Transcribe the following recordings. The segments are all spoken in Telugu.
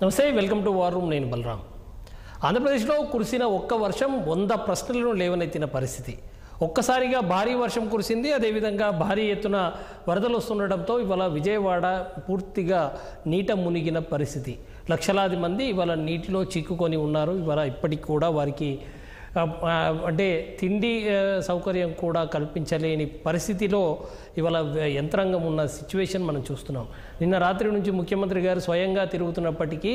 నమస్తే, వెల్కమ్ టు వార్ రూమ్. నేను బలరాం. ఆంధ్రప్రదేశ్లో కురిసిన ఒక్క వర్షం 100 ప్రశ్నలను లేవనెత్తిన పరిస్థితి. ఒక్కసారిగా భారీ వర్షం కురిసింది. అదేవిధంగా భారీ ఎత్తున వరదలు వస్తుండటంతో ఇవాళ విజయవాడ పూర్తిగా నీట మునిగిన పరిస్థితి. లక్షలాది మంది ఇవాళ నీటిలో చిక్కుకొని ఉన్నారు. ఇవాళ ఇప్పటికి కూడా వారికి అంటే తిండి సౌకర్యం కూడా కల్పించలేని పరిస్థితిలో ఇవాళ యంత్రాంగం ఉన్న సిచ్యువేషన్ మనం చూస్తున్నాం. నిన్న రాత్రి నుంచి ముఖ్యమంత్రి గారు స్వయంగా తిరుగుతున్నప్పటికీ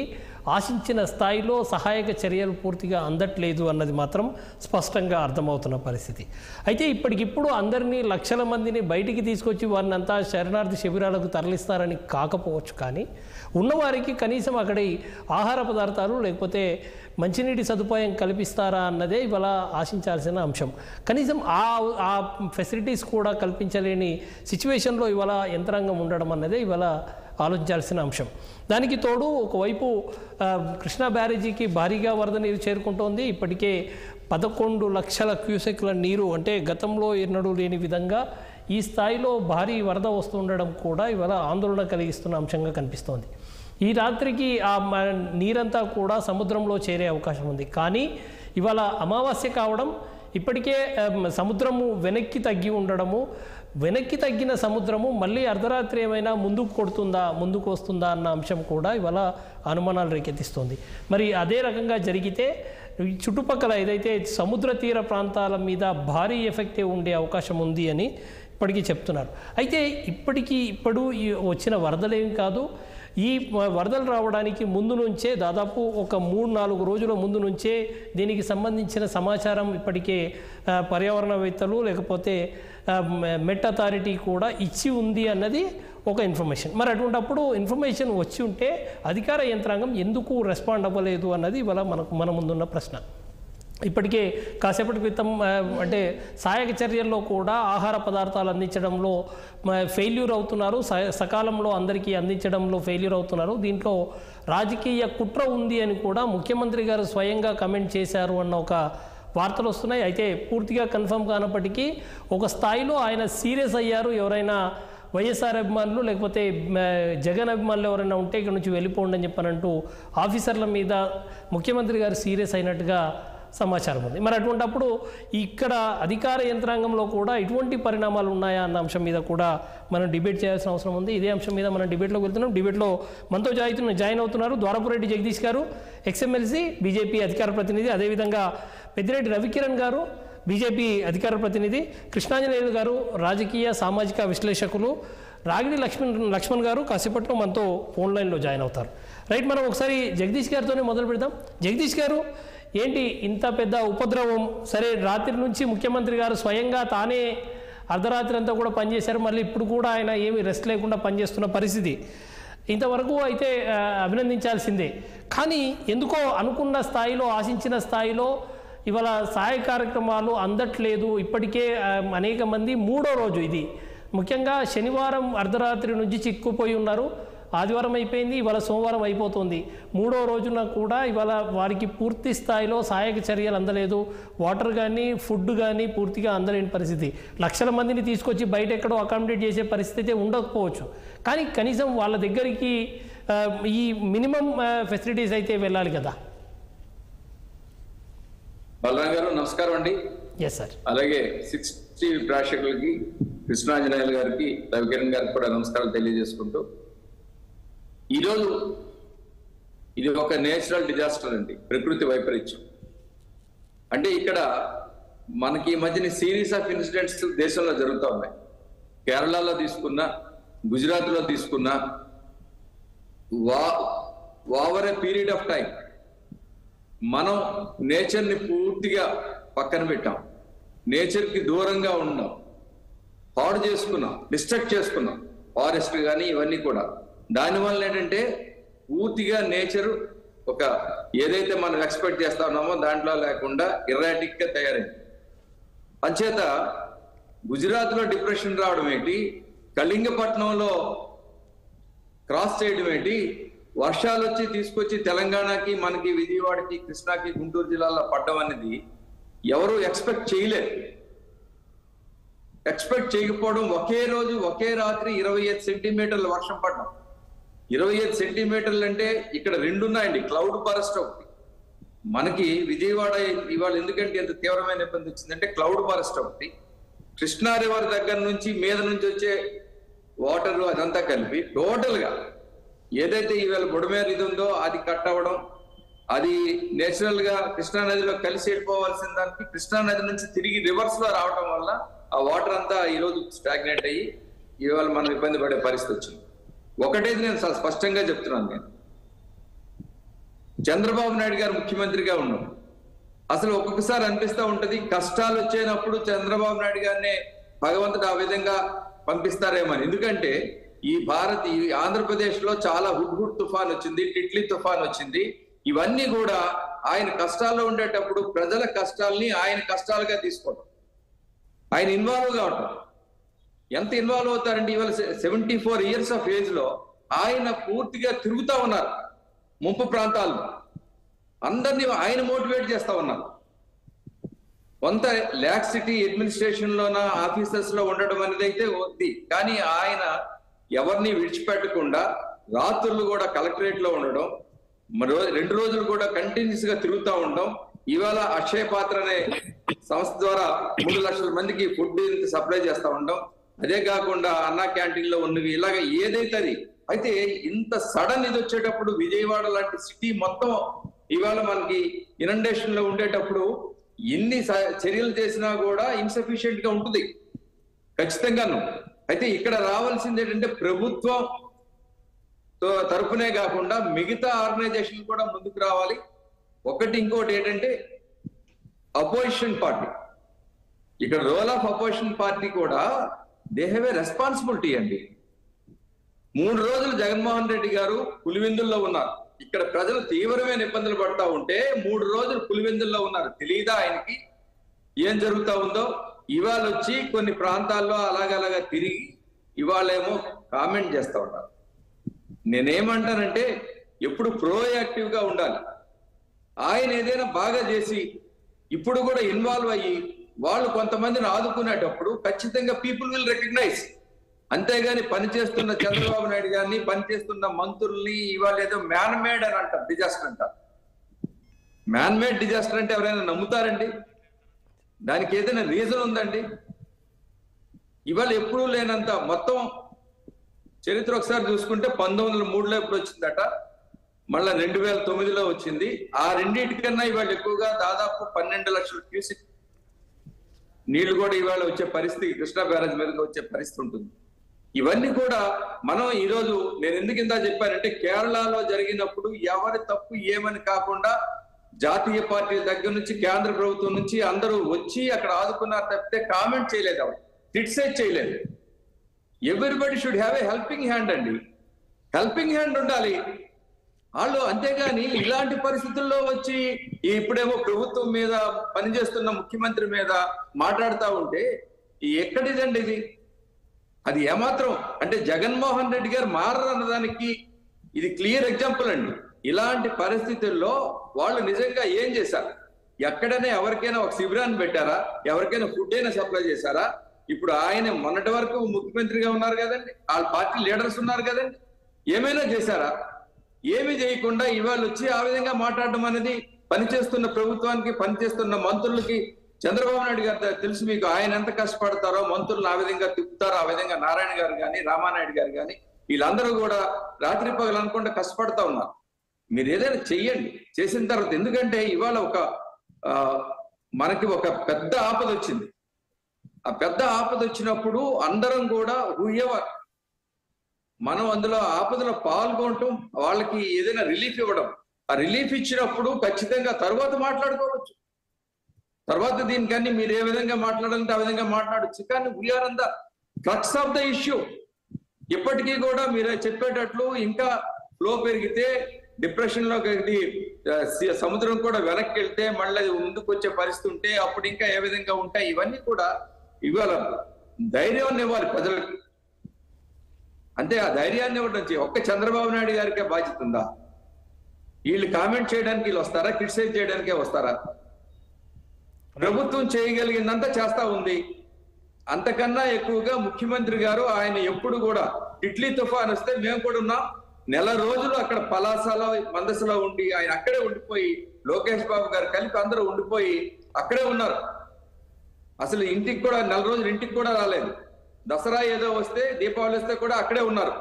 ఆశించిన స్థాయిలో సహాయక చర్యలు పూర్తిగా అందట్లేదు అన్నది మాత్రం స్పష్టంగా అర్థమవుతున్న పరిస్థితి. అయితే ఇప్పటికిప్పుడు అందరినీ లక్షల మందిని బయటికి తీసుకొచ్చి వారిని అంతా శరణార్థి శిబిరాలకు తరలిస్తారని కాకపోవచ్చు, కానీ ఉన్నవారికి కనీసం అక్కడి ఆహార పదార్థాలు లేకపోతే మంచినీటి సదుపాయం కల్పిస్తారా అన్నదే ఇవాళ ఆశించాల్సిన అంశం. కనీసం ఆ ఫెసిలిటీస్ కూడా కల్పించలేని సిచ్యువేషన్లో ఇవాళ యంత్రాంగం ఉండడం అన్నదే ఇవాళ ఆలోచించాల్సిన అంశం. దానికి తోడు ఒకవైపు కృష్ణా బ్యారేజీకి భారీగా వరద నీరు చేరుకుంటోంది. ఇప్పటికే 11 లక్షల క్యూసెక్ల నీరు, అంటే గతంలో ఎన్నడూ లేని విధంగా ఈ స్థాయిలో భారీ వరద వస్తుండడం కూడా ఇవాళ ఆందోళన కలిగిస్తున్న అంశంగా కనిపిస్తోంది. ఈ రాత్రికి ఆ నీరంతా కూడా సముద్రంలో చేరే అవకాశం ఉంది. కానీ ఇవాళ అమావాస్య కావడం, ఇప్పటికే సముద్రము వెనక్కి తగ్గి ఉండడము, వెనక్కి తగ్గిన సముద్రము మళ్ళీ అర్ధరాత్రి ఏమైనా ముందుకు వస్తుందా అన్న అంశం కూడా ఇవాళ అనుమానాలు రేకెత్తిస్తుంది. మరి అదే రకంగా జరిగితే చుట్టుపక్కల ఏదైతే సముద్ర తీర ప్రాంతాల మీద భారీ ఎఫెక్టే ఉండే అవకాశం ఉంది అని ఇప్పటికీ చెప్తున్నారు. అయితే ఇప్పుడు వచ్చిన వరదలేం కాదు. ఈ వరదలు రావడానికి ముందు నుంచే దాదాపు ఒక 3-4 రోజుల ముందు నుంచే దీనికి సంబంధించిన సమాచారం ఇప్పటికే పర్యావరణవేత్తలు లేకపోతే మెట్ అథారిటీ కూడా ఇచ్చి ఉంది అన్నది ఒక ఇన్ఫర్మేషన్. మరి అటువంటిప్పుడు ఇన్ఫర్మేషన్ వచ్చి ఉంటే అధికార యంత్రాంగం ఎందుకు రెస్పాండ్ అవ్వలేదు అన్నది ఇవాళ మన ముందున్న ప్రశ్న. ఇప్పటికే కాసేపటి క్రితం అంటే సహాయక చర్యల్లో కూడా ఆహార పదార్థాలు అందించడంలో ఫెయిల్యూర్ అవుతున్నారు, సకాలంలో అందరికీ అందించడంలో ఫెయిల్యూర్ అవుతున్నారు. దీంట్లో రాజకీయ కుట్ర ఉంది అని కూడా ముఖ్యమంత్రి గారు స్వయంగా కమెంట్ చేశారు అన్న ఒక వార్తలు వస్తున్నాయి. అయితే పూర్తిగా కన్ఫర్మ్ కానప్పటికీ ఒక స్థాయిలో ఆయన సీరియస్ అయ్యారు. ఎవరైనా వైఎస్ఆర్ అభిమానులు లేకపోతే జగన్ అభిమానులు ఎవరైనా ఉంటే ఇక్కడ నుంచి వెళ్ళిపోండి అని చెప్పనంటూ ఆఫీసర్ల మీద ముఖ్యమంత్రి గారు సీరియస్ అయినట్టుగా సమాచారం ఉంది. మరి అటువంటిప్పుడు ఇక్కడ అధికార యంత్రాంగంలో కూడా ఇటువంటి పరిణామాలు ఉన్నాయా అన్న అంశం మీద కూడా మనం డిబేట్ చేయాల్సిన అవసరం ఉంది. ఇదే అంశం మీద మనం డిబేట్లోకి వెళ్తున్నాం. డిబేట్లో మనతో జాయిన్ అవుతున్నారు ద్వారపురెడ్డి జగదీష్ గారు, ఎక్స్ఎమ్మెల్సీ బీజేపీ అధికార ప్రతినిధి, అదేవిధంగా పెద్దిరెడ్డి రవికిరణ్ గారు బీజేపీ అధికార ప్రతినిధి, కృష్ణాంజనేయులు గారు రాజకీయ సామాజిక విశ్లేషకులు, రాగిడి లక్ష్మణ్ గారు కాసేపట్లో మనతో ఫోన్ లైన్లో జాయిన్ అవుతారు. రైట్, మనం ఒకసారి జగదీష్ గారితోనే మొదలు పెడదాం. జగదీష్ గారు, ఏంటి ఇంత పెద్ద ఉపద్రవం? సరే, రాత్రి నుంచి ముఖ్యమంత్రి గారు స్వయంగా తానే అర్ధరాత్రి అంతా కూడా పనిచేశారు. మళ్ళీ ఇప్పుడు కూడా ఆయన ఏమీ రెస్ట్ లేకుండా పనిచేస్తున్న పరిస్థితి. ఇంతవరకు అయితే అభినందించాల్సిందే. కానీ ఎందుకో అనుకున్న స్థాయిలో, ఆశించిన స్థాయిలో ఇవాళ సహాయ కార్యక్రమాలు అందట్లేదు. ఇప్పటికే అనేక మంది 3వ రోజు ఇది. ముఖ్యంగా శనివారం అర్ధరాత్రి నుంచి చిక్కుపోయి ఉన్నారు. ఆదివారం అయిపోయింది, ఇవాళ సోమవారం అయిపోతుంది. 3వ రోజున కూడా ఇవాళ వారికి పూర్తి స్థాయిలో సహాయక చర్యలు అందలేదు. వాటర్ కానీ ఫుడ్ కానీ పూర్తిగా అందలేని పరిస్థితి. లక్షల మందిని తీసుకొచ్చి బయట ఎక్కడో అకామిడేట్ చేసే పరిస్థితి ఉండకపోవచ్చు, కానీ కనీసం వాళ్ళ దగ్గరికి ఈ మినిమం ఫెసిలిటీస్ అయితే వెళ్ళాలి కదా. బలరాం గారు నమస్కారం అండి. Yes sir. అలాగే 60 ప్రేక్షకులకి, కృష్ణాంజనేయులు గారికి, రవికిరణ్ గారికి కూడా నమస్కారాలు తెలియజేసుకుంటూ, ఈరోజు ఇది ఒక నేచురల్ డిజాస్టర్ అండి, ప్రకృతి వైపరీత్యం. అంటే ఇక్కడ మనకి ఈ మధ్యన సిరీస్ ఆఫ్ ఇన్సిడెంట్స్ దేశంలో జరుగుతూ ఉన్నాయి. కేరళలో తీసుకున్నా, గుజరాత్లో తీసుకున్నా, over a period of time మనం నేచర్ని పూర్తిగా పక్కన పెట్టాం, నేచర్కి దూరంగా ఉన్నాం, పాడు చేసుకున్నాం, డిస్ట్రక్ట్ చేసుకున్నాం ఫారెస్ట్ కానీ ఇవన్నీ కూడా. దానివల్ల ఏంటంటే పూర్తిగా నేచర్ ఒక ఏదైతే మనం ఎక్స్పెక్ట్ చేస్తా ఉన్నామో దాంట్లో లేకుండా ఇర్రాటిక్ గా తయారైంది. అంచేత గుజరాత్లో డిప్రెషన్ రావడం ఏంటి, కళింగపట్నంలో క్రాస్ చేయడం ఏంటి, వర్షాలు వచ్చి తీసుకొచ్చి తెలంగాణకి, మనకి విజయవాడకి, కృష్ణాకి, గుంటూరు జిల్లాలో పడ్డం అనేది ఎవరు ఎక్స్పెక్ట్ చేయలేరు. ఎక్స్పెక్ట్ చేయకపోవడం, ఒకే రోజు ఒకే రాత్రి 25 సెంటీమీటర్ల వర్షం పడ్డం, 25 సెంటీమీటర్లు అంటే ఇక్కడ 2 ఉన్నాయండి. క్లౌడ్ బరస్ట్ ఒకటి మనకి విజయవాడ ఇవాళ ఎందుకంటే ఎంత తీవ్రమైన ఇబ్బంది వచ్చిందంటే క్లౌడ్ బరస్ట్ ఒకటి, కృష్ణా రివర్ దగ్గర నుంచి మీద నుంచి వచ్చే వాటర్ అదంతా కలిపి టోటల్ గా ఏదైతే ఈవేళ బుడమేరు ఇది ఉందో అది కట్ అవ్వడం, అది నేచురల్ గా కృష్ణా నదిలో కలిసి వెళ్ళిపోవాల్సిన దానికి కృష్ణా నది నుంచి తిరిగి రివర్స్ లో రావడం వల్ల ఆ వాటర్ అంతా ఈ రోజు స్టాగ్నేట్ అయ్యి ఇవాళ మనం ఇబ్బంది పడే పరిస్థితి వచ్చింది. ఒకటేది నేను స్పష్టంగా చెప్తున్నాను, నేను చంద్రబాబు నాయుడు గారు ముఖ్యమంత్రిగా ఉన్నాం. అసలు ఒక్కొక్కసారి అనిపిస్తూ ఉంటది కష్టాలు వచ్చేటప్పుడు చంద్రబాబు నాయుడు గారినే భగవంతుడు ఆ విధంగా పంపిస్తారేమని. ఎందుకంటే ఈ ఆంధ్రప్రదేశ్ లో చాలా హుడ్హుడ్ తుఫాన్ వచ్చింది, టిట్లీ తుఫాన్ వచ్చింది. ఇవన్నీ కూడా ఆయన కష్టాల్లో ఉండేటప్పుడు ప్రజల కష్టాలని ఆయన కష్టాలుగా తీసుకోవడం, ఆయన ఇన్వాల్వ్ గా ఉంటాం. ఎంత ఇన్వాల్వ్ అవుతారండి, ఇవాళ 74 years ఆఫ్ ఏజ్ లో ఆయన పూర్తిగా తిరుగుతా ఉన్నారు ముంపు ప్రాంతాల్లో, అందరినీ ఆయన మోటివేట్ చేస్తా ఉన్నారు. కొంత లాక్సిటీ అడ్మినిస్ట్రేషన్ లోన ఆఫీసర్స్ లో ఉండడం అనేది అయితే ఉంది, కానీ ఆయన ఎవరిని విడిచిపెట్టకుండా రాత్రులు కూడా కలెక్టరేట్ లో ఉండడం, 2 రోజులు కూడా కంటిన్యూస్ గా తిరుగుతూ ఉండడం. ఇవాళ అక్షయ పాత్ర అనే సంస్థ ద్వారా 3 లక్షల మందికి ఫుడ్ సప్లై చేస్తా ఉండడం. అదే కాకుండా అన్నా క్యాంటీన్ లో ఉన్నవి ఇలాగ ఏదైతే అది అయితే ఇంత సడన్ ఇది వచ్చేటప్పుడు విజయవాడ లాంటి సిటీ మొత్తం ఇవాళ మనకి ఇనండేషన్ లో ఉండేటప్పుడు ఎన్ని చర్యలు చేసినా కూడా ఇన్సఫిషియెంట్ గా ఉంటుంది ఖచ్చితంగాను. అయితే ఇక్కడ రావాల్సింది ఏంటంటే ప్రభుత్వం తరఫునే కాకుండా మిగతా ఆర్గనైజేషన్ కూడా ముందుకు రావాలి. ఇంకోటి ఏంటంటే అపోజిషన్ పార్టీ, ఇక్కడ రోల్ ఆఫ్ అపోజిషన్ పార్టీ కూడా దే హ్యావ్ ఏ రెస్పాన్సిబిలిటీ అండి. 3 రోజులు జగన్మోహన్ రెడ్డి గారు పులివెందుల్లో ఉన్నారు. ఇక్కడ ప్రజలు తీవ్రమైన ఇబ్బందులు పడతా ఉంటే 3 రోజులు పులివెందుల్లో ఉన్నారు. తెలియదా ఆయనకి ఏం జరుగుతా ఉందో? ఇవాళ వచ్చి కొన్ని ప్రాంతాల్లో అలాగలాగా తిరిగి ఇవాళేమో కామెంట్ చేస్తా ఉన్నారు. నేనేమంటానంటే ఎప్పుడు ప్రోయాక్టివ్ గా ఉండాలి. ఆయన ఏదైనా బాగా చేసి ఇప్పుడు కూడా ఇన్వాల్వ్ అయ్యి వాళ్ళు కొంతమందిని ఆదుకునేటప్పుడు ఖచ్చితంగా పీపుల్ విల్ రికగ్నైజ్. అంతేగాని పనిచేస్తున్న చంద్రబాబు నాయుడు గారిని, పనిచేస్తున్న మంత్రుల్ని ఇవాళ ఏదో మ్యాన్ మేడ్ అని అంటారు, డిజాస్టర్ అంటారు. మ్యాన్ మేడ్ డిజాస్టర్ అంటే ఎవరైనా నమ్ముతారండి? దానికి ఏదైనా రీజన్ ఉందండి? ఇవాళ ఎప్పుడూ లేనంత మొత్తం చరిత్ర ఒకసారి చూసుకుంటే 1903లో ఎప్పుడు వచ్చిందట, మళ్ళా 2009లో వచ్చింది. ఆ రెండింటికన్నా ఇవాళ ఎక్కువగా దాదాపు 12 లక్షల క్యూసెక్ నీళ్లు కూడా ఇవాళ వచ్చే పరిస్థితి, కృష్ణా బ్యారేజ్ మీదకి వచ్చే పరిస్థితి ఉంటుంది. ఇవన్నీ కూడా మనం ఈరోజు నేను ఎందుకు ఇంత చెప్పానంటే కేరళలో జరిగినప్పుడు ఎవరి తప్పు ఏమని కాకుండా జాతీయ పార్టీల దగ్గర నుంచి కేంద్ర ప్రభుత్వం నుంచి అందరూ వచ్చి అక్కడ ఆదుకున్నారు తప్పితే కామెంట్ చేయలేదు, ఎవరు క్రిటిసైజ్ చేయలేదు. Everybody should have a helping hand అండి, హెల్పింగ్ హ్యాండ్ ఉండాలి వాళ్ళు. అంతేగాని ఇలాంటి పరిస్థితుల్లో వచ్చి ఇప్పుడేమో ప్రభుత్వం మీద పనిచేస్తున్న ముఖ్యమంత్రి మీద మాట్లాడుతూ ఉంటే ఎక్కడిదండి ఇది? అది ఏమాత్రం అంటే జగన్మోహన్ రెడ్డి గారు మారన్నదానికి ఇది క్లియర్ ఎగ్జాంపుల్ అండి. ఇలాంటి పరిస్థితుల్లో వాళ్ళు నిజంగా ఏం చేశారు? ఎక్కడైనా ఎవరికైనా ఒక శిబిరాన్ని పెట్టారా? ఎవరికైనా ఫుడ్ అయినా సప్లై చేశారా? ఇప్పుడు ఆయన మొన్నటి వరకు ముఖ్యమంత్రిగా ఉన్నారు కదండి, వాళ్ళ పార్టీ లీడర్స్ ఉన్నారు కదండి, ఏమైనా చేశారా? ఏమి చేయకుండా ఇవాళ వచ్చి ఆ విధంగా మాట్లాడడం అనేది పనిచేస్తున్న ప్రభుత్వానికి, పనిచేస్తున్న మంత్రులకి, చంద్రబాబు నాయుడు గారు తెలుసు మీకు ఆయన ఎంత కష్టపడతారో, మంత్రులు ఆ విధంగా తిప్పుతారో. ఆ విధంగా నారాయణ గారు కానీ, రామానాయుడు గారు కానీ వీళ్ళందరూ కూడా రాత్రి పగలు అనుకుంటే కష్టపడతా ఉన్నారు. మీరు ఏదైనా చెయ్యండి, చేసిన తర్వాత. ఎందుకంటే ఇవాళ మనకి ఒక పెద్ద ఆపద వచ్చింది. ఆ పెద్ద ఆపద వచ్చినప్పుడు అందరం కూడా హూఎవర్ మనం అందులో ఆపదలో పాల్గొనటం, వాళ్ళకి ఏదైనా రిలీఫ్ ఇవ్వడం. ఆ రిలీఫ్ ఇచ్చినప్పుడు ఖచ్చితంగా తర్వాత మాట్లాడుకోవచ్చు. తర్వాత దీనికన్నీ మీరు ఏ విధంగా మాట్లాడాలంటే ఆ విధంగా మాట్లాడచ్చు. కానీ we're on the crux of the issue. ఇప్పటికీ కూడా మీరు చెప్పేటట్లు ఇంకా ఫ్లో పెరిగితే డిప్రెషన్ లో సముద్రం కూడా వెనక్కి వెళ్తే మళ్ళీ ముందుకు వచ్చే పరిస్థితి ఉంటే అప్పుడు ఇంకా ఏ విధంగా ఉంటాయి? ఇవన్నీ కూడా ఇవాళ ధైర్యాన్ని ఇవ్వాలి ప్రజలకు. అంతే, ఆ ధైర్యాన్ని ఇవ్వడం ఒక్క చంద్రబాబు నాయుడు గారికే బాధ్యత ఉందా? వీళ్ళు కామెంట్ చేయడానికి వీళ్ళు వస్తారా? క్రిటిసైజ్ చేయడానికే వస్తారా? ప్రభుత్వం చేయగలిగిందంతా చేస్తా ఉంది. అంతకన్నా ఎక్కువగా ముఖ్యమంత్రి గారు ఆయన ఎప్పుడు కూడా టిట్లీ తుఫాన్ వస్తే మేము కూడా ఉన్నాం, నెల రోజులు అక్కడ పలాసలో మందసలో ఉండి ఆయన అక్కడే ఉండిపోయి లోకేష్ బాబు గారు కలిపి అందరూ ఉండిపోయి అక్కడే ఉన్నారు. అసలు ఇంటికి కూడా నెల రోజులు ఇంటికి కూడా రాలేదు. దసరా ఏదో వస్తే దీపావళి వస్తే కూడా అక్కడే ఉన్నారు.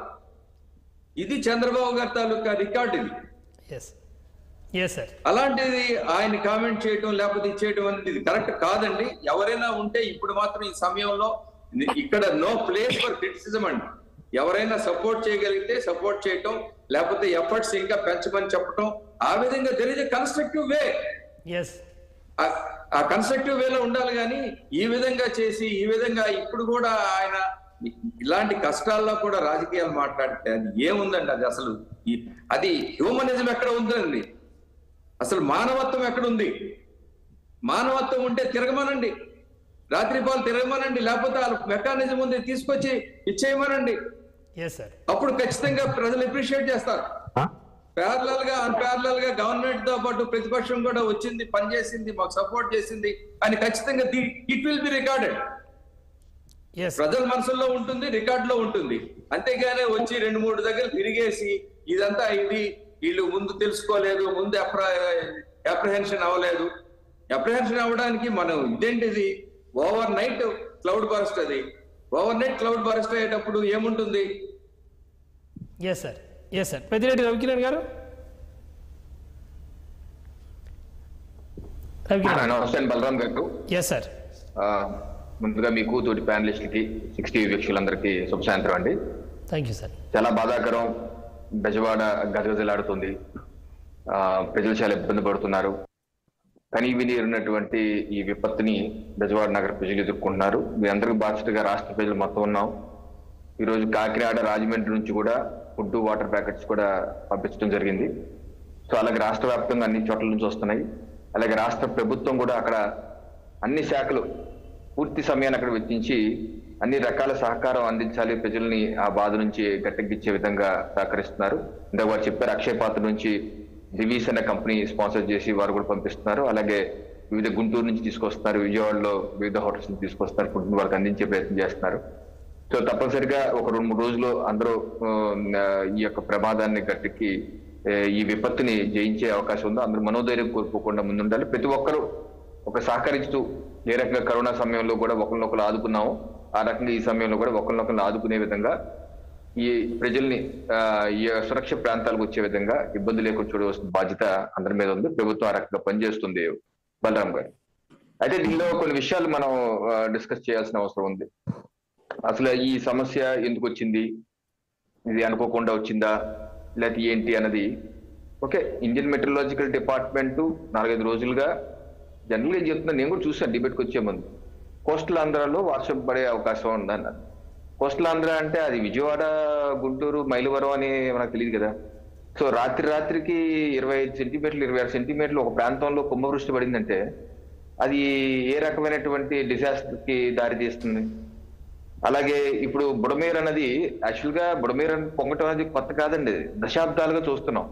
ఇది చంద్రబాబు గారి తాలూకా రికార్డు ఇది. అలాంటిది ఆయన కామెంట్ చేయటం లేకపోతే ఇచ్చేయటం అనేది ఇది కరెక్ట్ కాదండి. ఎవరైనా ఉంటే ఇప్పుడు మాత్రం ఈ సమయంలో ఇక్కడ నో ప్లేస్ ఫర్ క్రిటిసిజం అండి. ఎవరైనా సపోర్ట్ చేయగలిగితే సపోర్ట్ చేయటం, లేకపోతే ఎఫర్ట్స్ ఇంకా పెంచమని చెప్పటం, ఆ విధంగా దెర్ ఇస్ ఎ కన్స్ట్రక్టివ్ వే. ఆ కన్స్ట్రక్టివ్ వేలో ఉండాలి. కానీ ఈ విధంగా చేసి ఈ విధంగా ఇప్పుడు కూడా ఆయన ఇలాంటి కష్టాల్లో కూడా రాజకీయాలు మాట్లాడితే అది ఏముందండి? అది అసలు అది హ్యూమనిజం ఎక్కడ ఉందండి? అసలు మానవత్వం ఎక్కడుంది? మానవత్వం ఉంటే తిరగమనండి, రాత్రిపాలు తిరగమనండి, లేకపోతే వాళ్ళ మెకానిజం ఉంది తీసుకొచ్చి ఇచ్చేయమనండి. అప్పుడు ఖచ్చితంగా ప్రజలు అప్రిషియేట్ చేస్తారు. ప్యారలల్ గా అన్ప్యారలల్ గా గవర్నమెంట్ తో పాటు ప్రతిపక్షం కూడా వచ్చింది, పనిచేసింది, మాకు సపోర్ట్ చేసింది అని ఖచ్చితంగా ఇట్ విల్ బి రికార్డెడ్. ప్రజల మనసుల్లో ఉంటుంది, రికార్డ్ లో ఉంటుంది. అంతేగానే వచ్చి 2-3 దగ్గర తిరిగేసి ఇదంతా ఇది వీళ్ళు ముందు తెలుసుకోలేదు, ముందు అప్రహెన్షన్ అవ్వలేదు. అప్రహెన్షన్ అవ్వడానికి మనం ఇదేంటిది ఓవర్ నైట్ క్లౌడ్ బరస్ట్. అది ఓవర్ నైట్ క్లౌడ్ బరస్ట్ అయ్యేటప్పుడు ఏముంటుంది? పెద్దిరెడ్డి రవికిరణ్ గారు. నమస్తే బలరాం గారు. ముందుగా మీకు తోటి ప్యానలిస్ట్కి 60 వీక్షకులందరికీ శుభ సాయంత్రం అండి. Thank you sir. చాలా బాధాకరం, బెజవాడ గజగజలాడుతుంది, ప్రజలు చాలా ఇబ్బంది పడుతున్నారు. కనీ విని ఎరిగినటువంటి ఈ విపత్తుని బెజవాడ నగర ప్రజలు ఎదుర్కొంటున్నారు. మీ అందరికీ బాధ్యతగా రాష్ట్ర ప్రజలు మొత్తం ఉన్నాం. ఈరోజు కాకినాడ, రాజమండ్రి నుంచి కూడా ఫుడ్, వాటర్ ప్యాకెట్స్ కూడా పంపించడం జరిగింది. సో అలాగే రాష్ట్ర వ్యాప్తంగా అన్ని చోట్ల నుంచి వస్తున్నాయి. అలాగే రాష్ట్ర ప్రభుత్వం కూడా అక్కడ అన్ని శాఖలు పూర్తి సమయాన్ని అక్కడ వెచ్చించి అన్ని రకాల సహకారం అందించాలి, ప్రజల్ని ఆ బాధ నుంచి గట్టెక్కించే విధంగా సహకరిస్తున్నారు. ఇందాక వారు చెప్పారు, అక్షయ పాత్ర నుంచి దివీస్ అనే కంపెనీ స్పాన్సర్ చేసి వారు కూడా పంపిస్తున్నారు. అలాగే వివిధ గుంటూరు నుంచి తీసుకొస్తున్నారు, విజయవాడలో వివిధ హోటల్స్ నుంచి తీసుకొస్తున్నారు, ఫుడ్ వారికి అందించే ప్రయత్నం చేస్తున్నారు. సో తప్పనిసరిగా ఒక 2-3 రోజులు అందరూ ఈ యొక్క ప్రమాదాన్ని గట్టెక్కి ఈ విపత్తుని జయించే అవకాశం ఉందో అందరూ మనోధైర్యం కోల్పోకుండా ముందుండాలి. ప్రతి ఒక్కరూ ఒక సహకరిస్తూ ఏ రకంగా కరోనా సమయంలో కూడా ఒకరినొకరు ఆదుకున్నాము, ఆ రకంగా ఈ సమయంలో కూడా ఒకరినొకరు ఆదుకునే విధంగా ఈ ప్రజల్ని ఈ సురక్ష ప్రాంతాలకు వచ్చే విధంగా ఇబ్బంది లేకుండా చూడవలసిన బాధ్యత అందరి మీద ఉంది. ప్రభుత్వం ఆ రకంగా పనిచేస్తుంది. బలరాం గారు, అయితే దీనిలో కొన్ని విషయాలు మనం డిస్కస్ చేయాల్సిన అవసరం ఉంది. అసలు ఈ సమస్య ఎందుకు వచ్చింది, ఇది అనుకోకుండా వచ్చిందా, లేకపోతే ఏంటి అన్నది. ఓకే, ఇండియన్ మెట్రలాజికల్ డిపార్ట్మెంట్ 4-5 రోజులుగా జనరల్గా ఏం చెప్తున్నా, నేను కూడా చూసాను డిబేట్కి వచ్చే ముందు, కోస్టల్ ఆంధ్రాలో వర్షం పడే అవకాశం ఉందన్నారు. కోస్టల్ ఆంధ్ర అంటే అది విజయవాడ, గుంటూరు, మైలవరం అని మనకు తెలియదు కదా. సో రాత్రికి 25 సెంటీమీటర్లు 26 సెంటీమీటర్లు ఒక ప్రాంతంలో కుంభవృష్టి పడిందంటే అది ఏ రకమైనటువంటి డిజాస్టర్ కి దారి తీస్తుంది. అలాగే ఇప్పుడు బుడమేరు అన్నది యాక్చువల్గా బుడమేరు పొంగటం అనేది కొత్త కాదండి, దశాబ్దాలుగా చూస్తున్నాం.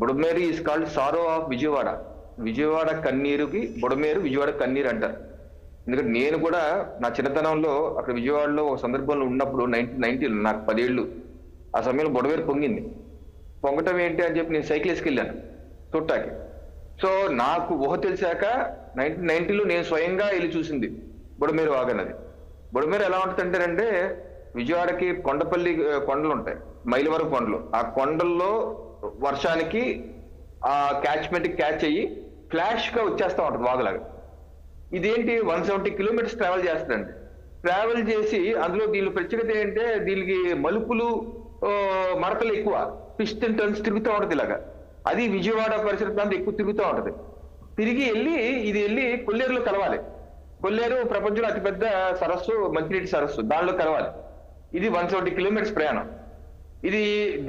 Budameru is called sorrow of Vijayawada. Vijayawada కన్నీరుకి బుడమేరు విజయవాడ కన్నీరు అంటారు. ఎందుకంటే నేను కూడా నా చిన్నతనంలో అక్కడ విజయవాడలో ఒక సందర్భంలో ఉన్నప్పుడు 1990 నాకు 10 ఏళ్ళు, ఆ సమయంలో బుడమేరు పొంగింది. పొంగటం ఏంటి అని చెప్పి నేను సైకిల్ వేసుకెళ్ళాను చూట్టాకి. సో నాకు ఊహ తెలిసాక 1990లో నేను స్వయంగా వెళ్ళి చూసింది బుడమేరు వాగన్నది. బుడమేరు ఎలా ఉంటుందంటే విజయవాడకి కొండపల్లి కొండలు ఉంటాయి, మైలవరం కొండలు. ఆ కొండల్లో వర్షానికి ఆ క్యాచ్మెంట్ క్యాచ్ అయ్యి ఫ్లాష్ గా వచ్చేస్తా ఉంటుంది వాగులాగా. ఇదేంటి 170 కిలోమీటర్స్ ట్రావెల్ చేస్తుందండి. ట్రావెల్ చేసి అందులో దీని ప్రత్యేకత ఏంటంటే దీనికి మలుపులు, మడతలు ఎక్కువ, ట్విస్ట్ అండ్ టర్న్స్ తిరుగుతూ ఉంటుంది ఇలాగా. అది విజయవాడ పరిసర ప్రాంతం ఎక్కువ తిరుగుతూ ఉంటుంది. తిరిగి వెళ్ళి కొల్లేరులో కలవాలి. కొల్లేరు ప్రపంచంలో అతిపెద్ద సరస్సు, మంచినీటి సరస్సు, దానిలో కలవాలి. ఇది 170 కిలోమీటర్స్ ప్రయాణం.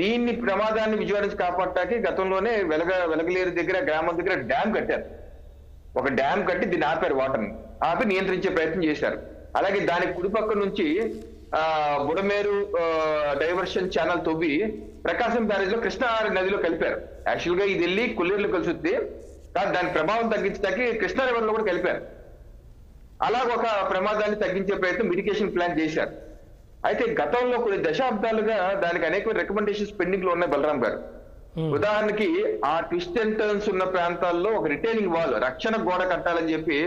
దీన్ని ప్రమాదాన్ని విజయవాడ నుంచి కాపాడటానికి గతంలోనే వెలగలేరు దగ్గర గ్రామం దగ్గర డ్యామ్ కట్టారు. ఒక డ్యామ్ కట్టి దీన్ని ఆపారు, వాటర్ని ఆపి నియంత్రించే ప్రయత్నం చేశారు. అలాగే దాని కుడిపక్క నుంచి బుడమేరు డైవర్షన్ ఛానల్ తవ్వి ప్రకాశం బ్యారేజ్ లో కృష్ణా నదిలో కలిపారు. యాక్చువల్ గా ఇది వెళ్ళి కొల్లేరులో కలుసుద్ది, కానీ దాని ప్రభావం తగ్గించడానికి కృష్ణా రివర్ లో కూడా కలిపారు. అలాగ ఒక ప్రమాదాన్ని తగ్గించే ప్రయత్నం, మిటిగేషన్ ప్లాన్ చేశారు. అయితే గతంలో కొన్ని దశాబ్దాలుగా దానికి అనేక రికమెండేషన్స్ పెండింగ్ లో ఉన్నాయి బలరాం గారు. ఉదాహరణకి ఆ ట్విస్ట్ అండ్ టర్న్స్ ఉన్న ప్రాంతాల్లో ఒక రిటైనింగ్ వాల్, రక్షణ గోడ కట్టాలని చెప్పి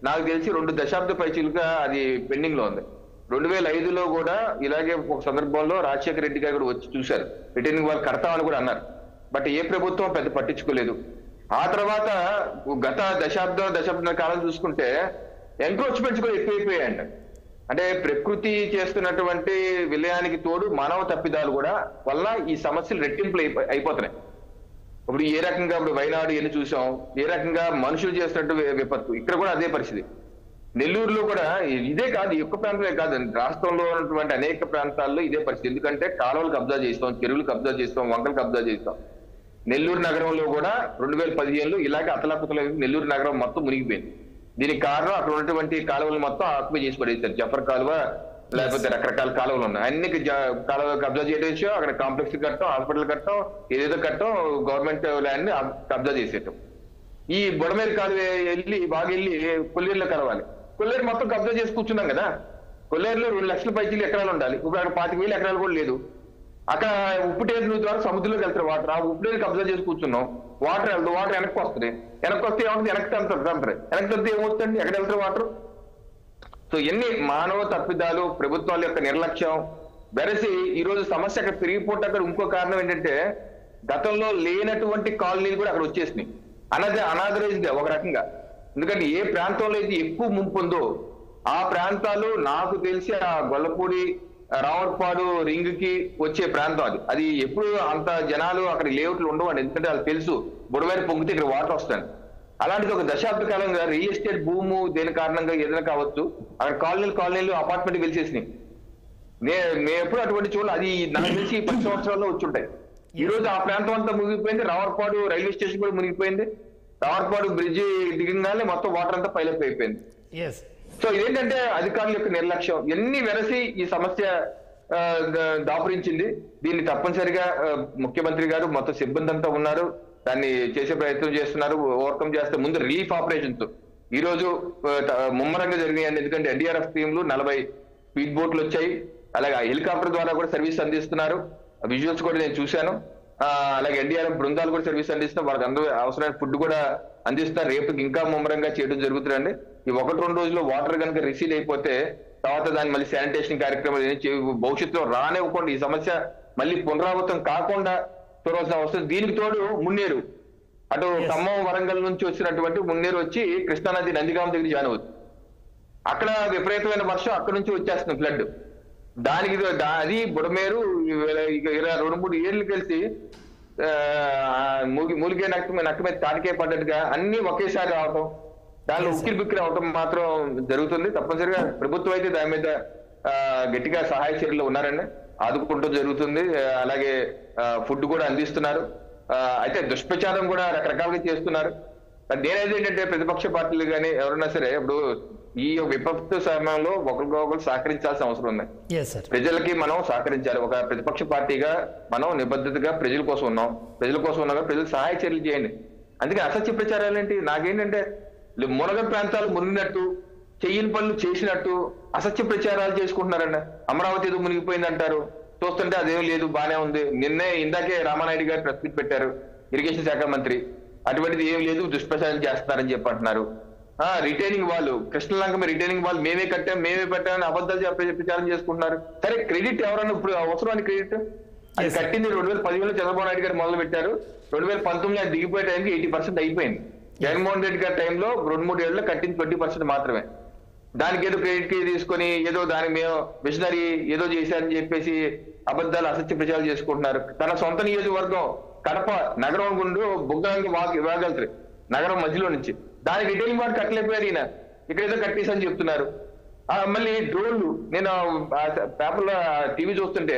నాకు తెలిసి 2 దశాబ్ద పైచీలుగా అది పెండింగ్ లో ఉంది. 2005లో కూడా ఇలాగే ఒక సందర్భంలో రాజశేఖర రెడ్డి గారు కూడా వచ్చి చూశారు, రిటైనింగ్ వాల్ కడతామని కూడా అన్నారు. బట్ ఏ ప్రభుత్వం పెద్ద పట్టించుకోలేదు. ఆ తర్వాత గత దశాబ్ద కాలం చూసుకుంటే ఎంక్రోచ్మెంట్స్ కూడా ఎక్కువైపోయాయండి. అంటే ప్రకృతి చేస్తున్నటువంటి విలయానికి తోడు మానవ తప్పిదాలు కూడా వల్ల ఈ సమస్యలు రెట్టింపులు అయిపోతున్నాయి. ఇప్పుడు ఏ రకంగా ఇప్పుడు వైనాడు ఎన్ని చూసాం, ఏ రకంగా మనుషులు చేస్తున్నట్టు విపత్తు, ఇక్కడ కూడా అదే పరిస్థితి. నెల్లూరులో కూడా ఇదే కాదు, ఈ ఒక్క ప్రాంతమే కాదు, రాష్ట్రంలో ఉన్నటువంటి అనేక ప్రాంతాల్లో ఇదే పరిస్థితి. ఎందుకంటే కాలువలు కబ్జా చేస్తాం, చెరువులు కబ్జా చేస్తాం, వంకలు కబ్జా చేస్తాం. నెల్లూరు నగరంలో కూడా 2015లో ఇలాగే అతలాకుతల నెల్లూరు నగరం మొత్తం మునిగిపోయింది. దీనికి కారణం అక్కడ ఉన్నటువంటి కాలువలు మొత్తం ఆక్యుపై చేసి పడేస్తారు. జఫర్ కాలువ, లేకపోతే రకరకాల కాలువలు ఉన్నాయి, అన్ని కాలువ కబ్జా చేయడం, అక్కడ కాంప్లెక్స్ కట్టడం, హాస్పిటల్ కట్టడం, ఏదేదో కట్టడం, గవర్నమెంట్ ల్యాండ్ కబ్జా చేసేయటం. ఈ బుడమేరు కాలువ బాగా వెళ్ళి కొల్లేరులో కలవాలి. కొల్లేరు మొత్తం కబ్జా చేసి కూర్చున్నాం కదా. కొల్లేరులో 2 లక్షల పైచీలు ఎకరాలు ఉండాలి, ఇప్పుడు అక్కడ 25,000 ఎకరాలు కూడా లేదు. అక్కడ ఉప్పుటేరు ద్వారా సముద్రంలోకి వెళ్తారు వాటర్. ఆ ఉప్పుటేరు కబ్జా చేసి కూర్చున్నాం, వాటర్ వెళ్తాం, వాటర్ వెనక్కి వస్తుంది. వెనక్కి వస్తే ఏమవుతుంది, వెనక్కి తంటారు. వెనక్కి తంటే ఏమవుతుంది, ఎక్కడ వెళ్తారు వాటర్? సో ఎన్ని మానవ తప్పిదాలు, ప్రభుత్వాల యొక్క నిర్లక్ష్యం వెరసి ఈ రోజు సమస్య అక్కడ పెరిగిపోతే అక్కడ ఇంకో కారణం ఏంటంటే గతంలో లేనటువంటి కాలనీలు కూడా అక్కడ వచ్చేసినాయి. అనాథరైజ్ గా ఒక రకంగా. ఎందుకంటే ఏ ప్రాంతంలో అయితే ఎక్కువ ముంపు ఉందో ఆ ప్రాంతాలు నాకు తెలిసి ఆ గొల్లపూడి, రావర్పాడు రింగ్ కి వచ్చే ప్రాంతం అది ఎప్పుడు అంత జనాలు అక్కడ లేఅవుట్లు ఉండవండి. ఎందుకంటే అది తెలుసు బుడమేరు పొంగితే ఇక్కడ వాటర్ వస్తాయి. అలాంటిది ఒక దశాబ్ద కాలంగా రియల్ ఎస్టేట్ భూము దేని కారణంగా ఏదైనా కావచ్చు, అక్కడ కాలనీలు అపార్ట్మెంట్ వెలిసేసినాయి. మేము ఎప్పుడు అటువంటి చూడాలి, అది నాకు తెలిసి 10 సంవత్సరాల్లో వచ్చి ఉంటాయి. ఈ రోజు ఆ ప్రాంతం అంతా మునిగిపోయింది. రావర్పాడు రైల్వే స్టేషన్ కూడా మునిగిపోయింది. రావర్పాడు బ్రిడ్జి దిగంగానే మొత్తం వాటర్ అంతా పైలప్ అయిపోయింది. సో ఇదేంటంటే అధికారుల యొక్క నిర్లక్ష్యం ఎన్ని వెరసి ఈ సమస్య దాపురించింది. దీన్ని తప్పనిసరిగా ముఖ్యమంత్రి గారు మొత్తం సిబ్బంది అంతా ఉన్నారు, దాన్ని చేసే ప్రయత్నం చేస్తున్నారు. ఓవర్కమ్ చేస్తే ముందు రిలీఫ్ ఆపరేషన్స్ ఈ రోజు ముమ్మరంగా జరిగాయండి. ఎందుకంటే ఎన్డీఆర్ఎఫ్ టీంలు 40 స్పీడ్ బోట్లు వచ్చాయి. అలాగే హెలికాప్టర్ ద్వారా కూడా సర్వీస్ అందిస్తున్నారు. విజువల్స్ కూడా నేను చూశాను. అలాగే ఎన్డీఆర్ఎఫ్ బృందాలు కూడా సర్వీస్ అందిస్తున్నారు. వాళ్ళకి అందరూ అవసరమైన ఫుడ్ కూడా అందిస్తారు. రేపు ఇంకా ముమ్మరంగా చేయడం జరుగుతుందండి. ఈ 1-2 రోజుల్లో వాటర్ కనుక రిసీవ్ అయిపోతే తర్వాత దాన్ని మళ్ళీ శానిటేషన్ కార్యక్రమాలు భవిష్యత్తులో రానివ్వకుండా ఈ సమస్య మళ్ళీ పునరావృతం కాకుండా చూడాల్సిన అవసరం. దీనికి తోడు మున్నేరు, అటు ఖమ్మం వరంగల్ నుంచి వచ్చినటువంటి మున్నేరు వచ్చి కృష్ణానది నందిగామ దగ్గర జాయిన్ అవుతుంది. అక్కడ విపరీతమైన వర్షం అక్కడ నుంచి వచ్చేస్తుంది ఫ్లడ్. దానికి అది బుడమేరు 2-3 ఏళ్ళు కలిసి మూలిగే నక్క మీద తాటికే పడ్డట్టుగా అన్ని ఒకేసారి రావటం, దానిలో ఉక్కిరి బిక్కిరి అవటం మాత్రం జరుగుతుంది. తప్పనిసరిగా ప్రభుత్వం అయితే దాని మీద గట్టిగా సహాయ చర్యలు ఉన్నారండి, ఆదుకుంటూ జరుగుతుంది. అలాగే ఫుడ్ కూడా అందిస్తున్నారు. అయితే దుష్ప్రచారం కూడా రకరకాలుగా చేస్తున్నారు. నేనైతే ఏంటంటే ప్రతిపక్ష పార్టీలు కానీ ఎవరైనా సరే ఇప్పుడు ఈ విపత్తు సమయంలో ఒకరికొకరు సహకరించాల్సిన అవసరం ఉంది. ప్రజలకి మనం సహకరించాలి. ఒక ప్రతిపక్ష పార్టీగా మనం నిబద్ధతగా ప్రజల కోసం ఉన్నాం. ప్రజల కోసం ఉన్నాక ప్రజలకు సహాయ చర్యలు చేయండి. అందుకే అసత్య ప్రచారాలు ఏంటి? నాకేంటంటే మునగ ప్రాంతాలు మునిగినట్టు, చెయ్యని పనులు చేసినట్టు అసత్య ప్రచారాలు చేసుకుంటున్నారండి. అమరావతి ఏదో మునిగిపోయింది అంటారు, చూస్తుంటే అదేం లేదు, బానే ఉంది. ఇందాకే రామానాయుడు గారు ప్రెస్ మీట్ పెట్టారు, ఇరిగేషన్ శాఖ మంత్రి. అటువంటిది ఏం లేదు, దుష్ప్రచారం చేస్తున్నారని చెప్పి అంటున్నారు. రిటైనింగ్ వాళ్ళు కృష్ణలంక రిటైనింగ్ వాళ్ళు మేమే కట్టాం, మేమే పెట్టామని అబద్ధాలు ప్రచారం చేసుకుంటున్నారు. సరే క్రెడిట్ ఎవరన్నా ఇప్పుడు అవసరమని క్రెడిట్ అది కట్టింది 2015లో చంద్రబాబు నాయుడు గారు మొదలు పెట్టారు. 2019లో అది దిగిపోయే టైంకి 80% అయిపోయింది. జగన్మోహన్ రెడ్డి గారి టైంలో 2-3 ఏళ్ళలో కట్టింది 20% మాత్రమే. దానికి ఏదో క్రెడిట్ తీసుకొని ఏదో దానికి మేము మిషనరీ ఏదో చేశారని చెప్పేసి అబద్ధాలు అసత్య ప్రచారాలు చేసుకుంటున్నారు. తన సొంత నియోజకవర్గం కడప నగరం గుండు బుగ్గానికి వాగలుగుతారు నగరం మధ్యలో నుంచి, దానికి రిటైలింగ్ వాడు కట్టలేకపోయారు. ఈయన ఇక్కడ ఏదో కట్టేసని చెప్తున్నారు. మళ్ళీ డ్రోన్లు, నేను పేపర్లో టీవీ చూస్తుంటే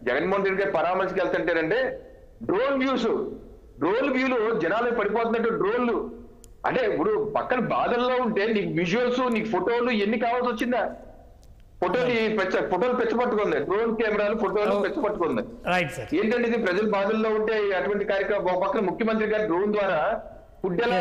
జగన్మోహన్ రెడ్డి గారు పరామర్శకి వెళ్తుంటారంటే డ్రోన్ వ్యూలు జనాలు పడిపోతున్నట్టు డ్రోన్లు. అంటే ఇప్పుడు పక్కన బాధల్లో ఉంటే నీకు విజువల్స్, నీకు ఫోటోలు ఎన్ని కావాల్సి వచ్చిందా? ఫోటోలు పెచ్చపట్టుకుంది, డ్రోన్ కెమెరాలు ఫోటోలు పెచ్చపట్టుకుంది. ఏంటంటే ఇది ప్రజలు బాధల్లో ఉంటే అటువంటి కార్యక్రమం. ఒక పక్కన ముఖ్యమంత్రి గారు డ్రోన్ ద్వారా ఫుడ్ ఎలా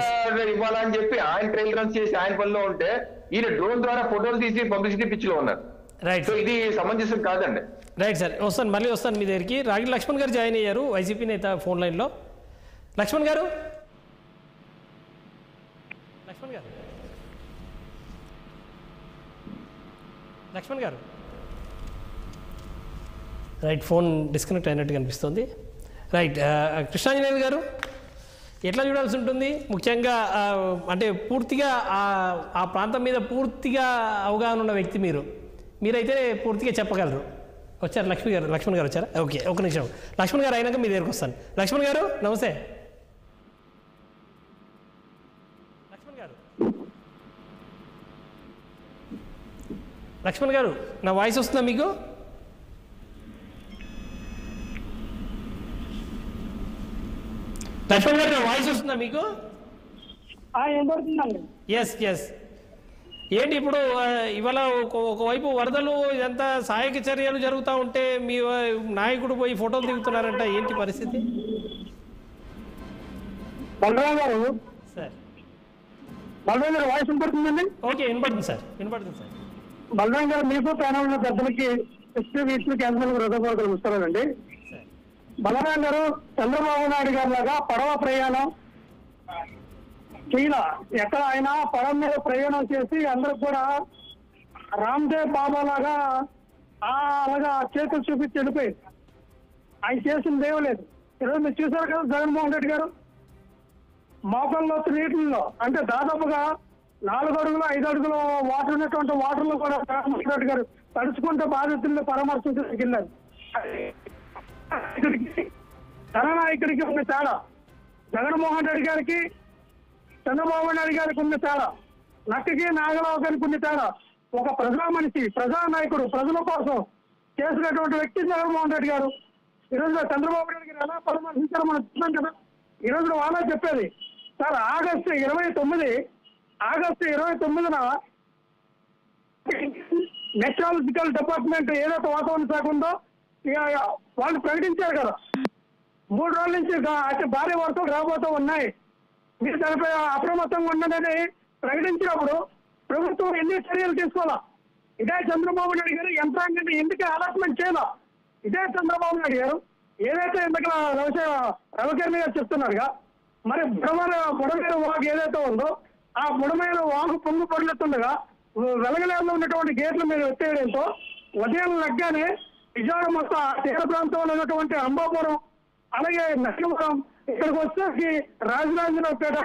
ఇవ్వాలని చెప్పి ఆయన ట్రైల్ రన్స్ చేసి ఆయన పనిలో ఉంటే ఈయన డ్రోన్ ద్వారా ఫోటోలు తీసి పబ్లిసిటీ పిచ్ లో ఉన్నారు. రైట్ సో ఇది సమంజసం కాదండి. రైట్ సార్, మళ్ళీ వస్తాను మీ దగ్గరికి. రాగి లక్ష్మణ్ గారు జాయిన్ అయ్యారు, వైసీపీ నేత, ఫోన్ లైన్లో. లక్ష్మణ్ గారు, లక్ష్మణ్ గారు రైట్, ఫోన్ డిస్కనెక్ట్ అయినట్టు కనిపిస్తుంది. రైట్, కృష్ణాంజనేయులు గారు ఎట్లా చూడాల్సి ఉంటుంది? ముఖ్యంగా అంటే పూర్తిగా ఆ ప్రాంతం మీద పూర్తిగా అవగాహన ఉన్న వ్యక్తి మీరైతే పూర్తిగా చెప్పగలరు. వచ్చారు లక్ష్మణ్ గారు వచ్చారా? ఓకే, ఒక నిమిషం. లక్ష్మణ్ గారు అయినాక మీ దగ్గరకు వస్తాను. లక్ష్మణ్ గారు నమస్తే. లక్ష్మణ్ గారు నా వాయిస్ వస్తుందా మీకు? లక్ష్మణ్ గారు నా వాయిస్ వస్తుందా మీకు? ఎస్. ఏంటి ఇప్పుడు ఇవాళ ఒకవైపు వరదలు, ఇదంతా సహాయక చర్యలు జరుగుతూ ఉంటే మీ నాయకుడు పోయి ఫోటోలు దిగుతున్నారంట, ఏంటి పరిస్థితి? బలరాం గారు సార్, బలరాం గారు వాయిస్ వినపడుతుందండి? ఓకే, వినపడుతుంది సార్. బలరాం గారు మీకు ప్యానల్ ఉన్న పెద్దలకి వీటి కేంద్రాలకు హృదయపూర్వక నమస్కారాలండి. బలరాం గారు చంద్రబాబు నాయుడు గారి లాగా పడవ ప్రయాణం చీల ఎక్కడ ఆయన పడవ మీద ప్రయాణం చేసి అందరికి కూడా రామ్దేవ్ బాబా లాగా అలాగా చేతులు చూపించి వెళ్ళిపోయి ఆయన చేసింది ఏమలేదు. ఈరోజు మీరు చూసారు కదా జగన్మోహన్ రెడ్డి గారు మోకాల్లో నీటిల్లో, అంటే దాదాపుగా 4 అడుగులు 5 అడుగులు వాటర్ ఉన్నటువంటి వాటర్లో కూడా జగన్మోహన్ రెడ్డి గారు తడుచుకుంటూ బాధితులను పరామర్శించడానికి వెళ్ళారు. జననాయకుడికి ఉన్న తేడా, జగన్మోహన్ రెడ్డి గారికి చంద్రబాబు నాయుడు గారికి ఉన్న తేడా, నక్కకి నాగరావు గారికి ఉన్న తేడా. ఒక ప్రజా మనిషి, ప్రజానాయకుడు, ప్రజల కోసం చేసినటువంటి వ్యక్తి జగన్మోహన్ రెడ్డి గారు. ఈరోజు చంద్రబాబు నాయుడు గారు ఎలా పరామర్శించారో మనం చూస్తున్నాం కదా. ఈరోజు వాళ్ళే చెప్పేది సార్, ఆగస్టు 29న మెట్రాలజికల్ డిపార్ట్మెంట్ ఏదైతే వాతావరణ శాఖ ఉందో వాళ్ళు ప్రకటించారు కదా, 3 రోజుల నుంచి అతి భారీ వర్షాలు రాబోతూ ఉన్నాయి, మీరు దానిపై అప్రమత్తంగా ఉండదని ప్రకటించినప్పుడు ప్రభుత్వం ఎన్ని చర్యలు తీసుకోవాలా? ఇదే చంద్రబాబు నాయుడు గారు యంత్రాంగాన్ని ఎందుకు అలాట్మెంట్ చేయాలా? ఇదే చంద్రబాబు నాయుడు గారు ఏదైతే ఇంతకు రవికిరణ్ గారు చెప్తున్నారుగా, మరి బుడమేరు వాగు ఏదైతే ఉందో ఆ బుడమేరు వాగు పొంగు పొరలెత్తుండగా వెలగలేరులో ఉన్నటువంటి గేట్ల మీద ఎత్తేయడంతో ఉదయం లగ్గానే విజయవాడ మొత్తం తీర ప్రాంతంలో ఉన్నటువంటి అంబాపురం, అలాగే నరసింహపురం, ఇక్కడికి వచ్చేసి రాజరాజేంద్రపేట,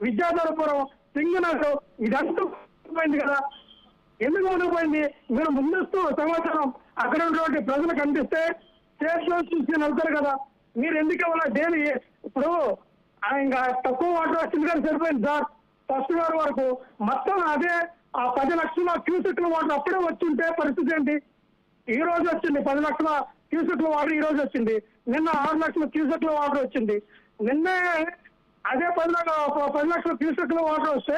విద్యాధరపురం, సింగనగర్ ఇదంతా పోయింది కదా. ఎందుకు ఉండిపోయింది? మీరు ముందస్తు సమాచారం అక్కడ ఉన్నటువంటి ప్రజలకు అందిస్తే స్టేట్లో చూసి వెళ్తారు కదా. మీరు ఎందుకు ఇవ్వాలి? దేని ఇప్పుడు ఇంకా తక్కువ వాటర్ వచ్చింది కానీ సరిపోయింది సార్. ఫస్ట్ వార్ వరకు మొత్తం అదే ఆ 10 లక్షల క్యూసెక్ల వాటర్ అప్పుడే వచ్చింటే పరిస్థితి ఏంటి? ఈ రోజు వచ్చింది 10 లక్షల క్యూసెక్ల వాటర్, ఈ రోజు వచ్చింది. నిన్న 6 లక్షల క్యూసెక్ల వాటర్ వచ్చింది. నిన్నే అదే 10 లక్షల క్యూసెక్ల వాటర్ వస్తే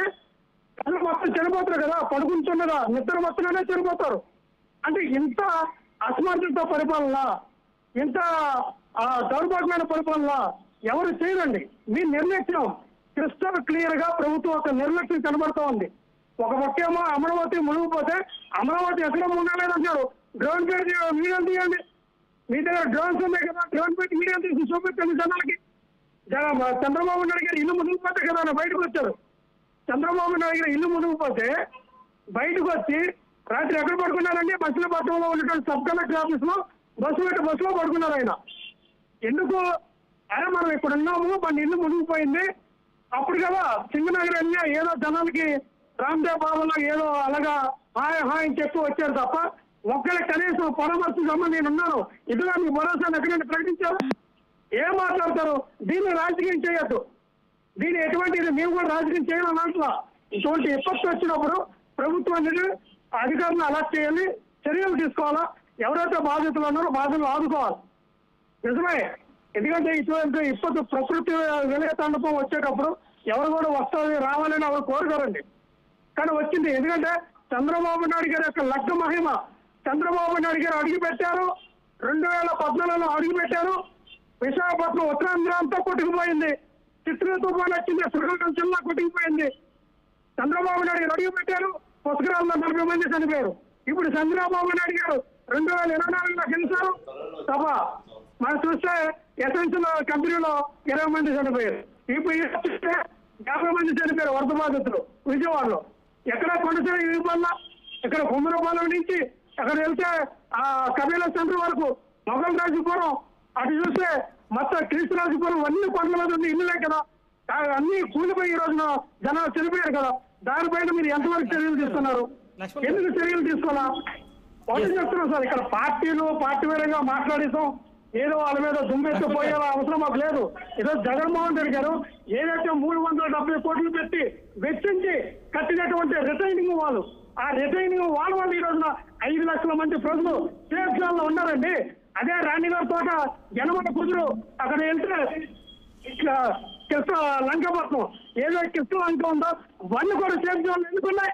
ప్రజలు మొత్తం చనిపోతారు కదా, పడుకుంటుండగా నిద్ర మొత్తంలోనే చనిపోతారు. అంటే ఇంత అసమర్థత పరిపాలన, ఇంత దౌర్భాగ్యమైన పరిపాలన ఎవరు చేయరండి. మీ నిర్లక్ష్యం క్రిస్టల్ క్లియర్ గా ప్రభుత్వం ఒక నిర్లక్ష్యం కనబడుతూ ఉంది. ఒక పక్కేమో అమరావతి మునిగిపోతే అమరావతి ఎక్కడ మునగలేదంటారు. డ్రోన్ పెట్టి వీడియో తీయండి, మీ దగ్గర డ్రోన్స్ ఉన్నాయి కదా, డ్రోన్ పెట్టి వీడియో తీసి చూపించండి జనాలకి. చంద్రబాబు నాయుడు గారు ఇల్లు మునిగిపోతే కదా ఆయన బయటకు వచ్చారు. చంద్రబాబు నాయుడు గారు ఇల్లు మునిగిపోతే బయటకు వచ్చి రాత్రి ఎక్కడ పడుకున్నారండి? మచిలీపట్నంలో ఉన్నటువంటి సబ్ కలెక్టర్ ఆఫీస్ లో బస్సులో పడుకున్నారు ఆయన. ఎందుకు? అదే మనం ఇక్కడ ఉన్నాము, మన ఇల్లు మునిగిపోయింది, అప్పుడు కదా సింగనగర్ వెళ్ళి ఏదో జనాలకి రామ్దేవ్ బాబులో ఏదో అలాగా హాయ్ అని చెప్పి వచ్చారు తప్ప ఒక్కడే కనీసం పరామర్శించమ్మా నేనున్నాను, ఇదిగా మీ భరోసాను ఎక్కడైనా ప్రకటించారు? ఏం మాట్లాడతారు? దీన్ని రాజకీయం చేయొద్దు. దీన్ని ఎటువంటిది మేము కూడా రాజకీయం చేయాలని అంటున్నా. ఇటువంటి విపత్తు వచ్చినప్పుడు ప్రభుత్వం అనేది అధికారులను అలర్ట్ చేయాలి, చర్యలు తీసుకోవాలా. ఎవరైతే బాధితులు ఉన్నారో బాధితులు ఆదుకోవాలి. నిజమే, ఎందుకంటే ఇటువంటి విపత్తు ప్రకృతి విలయ తాండవం వచ్చేటప్పుడు ఎవరు కూడా వస్తుంది రావాలని ఎవరు కోరుకోరండి, కానీ వచ్చింది. ఎందుకంటే చంద్రబాబు నాయుడు గారి యొక్క లగ్న మహిమ, చంద్రబాబు నాయుడు గారు అడుగు పెట్టారు. 2014లో అడుగు పెట్టారు. విశాఖపట్నం ఉత్తరాంధ్ర అంతా కొట్టుకుపోయింది. చిత్తూరు తుఫాను వచ్చింది, శ్రీకాకుళం జిల్లా కొట్టుకుపోయింది. చంద్రబాబు నాయుడు గారు అడుగు పెట్టారు, పుస్తకాలలో 40 మంది చనిపోయారు. ఇప్పుడు చంద్రబాబు నాయుడు గారు 2024లో గెలిచారు సభ. మనం చూస్తే ఎసెన్షియల్ కంపెనీలో 20 మంది చనిపోయారు. ఇప్పుడు చూస్తే 50 మంది చనిపోయారు వరద బాధితులు విజయవాడలో. ఎక్కడ కొండచేరి వల్ల ఇక్కడ కుమ్మరపాలెం నుంచి అక్కడ వెళ్తే ఆ కబీలా సెంటర్ వరకు మొగల్ రాజుపురం అటు చూస్తే మొత్తం క్రీస్తురాజుపురం అన్ని కొండల మీద ఉంది, ఇల్లులే కదా, అన్ని కూలిపోయి ఈ రోజున జనాలు చనిపోయారు కదా. దానిపైన మీరు ఎంతవరకు చర్యలు తీసుకున్నారు? ఎందుకు చర్యలు తీసుకోవాలా? ఒకటి చెప్తున్నాం సార్, ఇక్కడ పార్టీ వేరంగా మాట్లాడేసాం, ఏదో వాళ్ళ మీద దుమ్మెత్తు పోయే అవసరం మాకు లేదు. ఈరోజు జగన్మోహన్ రెడ్డి గారు ఏదైతే 370 కోట్లు పెట్టి వెచ్చించి కట్టినటువంటి రిటైనింగ్ వాళ్ళు, ఆ రిటైనింగ్ వాళ్ళ వల్ల ఈ రోజున 5 లక్షల మంది ప్రజలు సేఫ్ జోన్ లో ఉన్నారండి. అదే రాణిగారి తోట జనమల కుదురు అక్కడ వెళ్తే ఇట్లా కృష్ణ లంకపట్నం ఏదో కృష్ణ లంక ఉందో వాళ్ళు కూడా సేఫ్ జోన్ ఎందుకున్నాయి?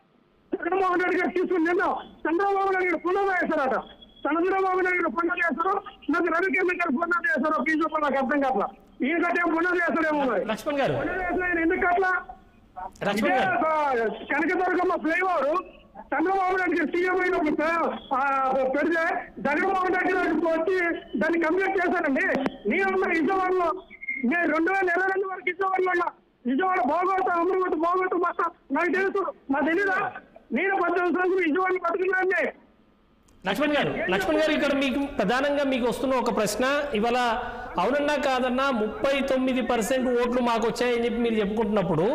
జగన్మోహన్ రెడ్డి గారు తీసుకుని నిన్న చంద్రబాబు నాయుడు గారు పునః వేశారట. చంద్రబాబు నాయుడు పునః చేశారు, నాకు రవికిరణ్ గారు పునః చేశారు. బీజేపీ నాకు అర్థం కావట్లా. ఈయన కట్టేమో పునః చేస్తాడేమో మరి. లక్ష్మణ్ గారు పునః చేసిన ఎందుకు అట్లా? కనకదుర్గమ్మ ఫ్లైఓవర్ చంద్రబాబు నాయుడు గారు సీఎం అయినప్పుడు పెడితే జగన్మోహన్ రెడ్డి గారికి వచ్చి దాన్ని కంప్లీట్ చేశానండి. నేను విజయవాడలో నేను 2022 వరకు విజయవాడలో ఉన్నా. విజయవాడ బాగోతా అమృత బాగోతా మొత్తం నాకు తెలుసు. నాకు తెలీదా? నేను 18 సంవత్సరాలు విజయవాడలో బతుకున్నానండి. లక్ష్మణ్ గారు ఇక్కడ మీకు ప్రధానంగా మీకు వస్తున్న ఒక ప్రశ్న, ఇవాళ అవునన్నా కాదన్నా 39% ఓట్లు మాకు వచ్చాయని చెప్పి మీరు చెప్పుకుంటున్నప్పుడు,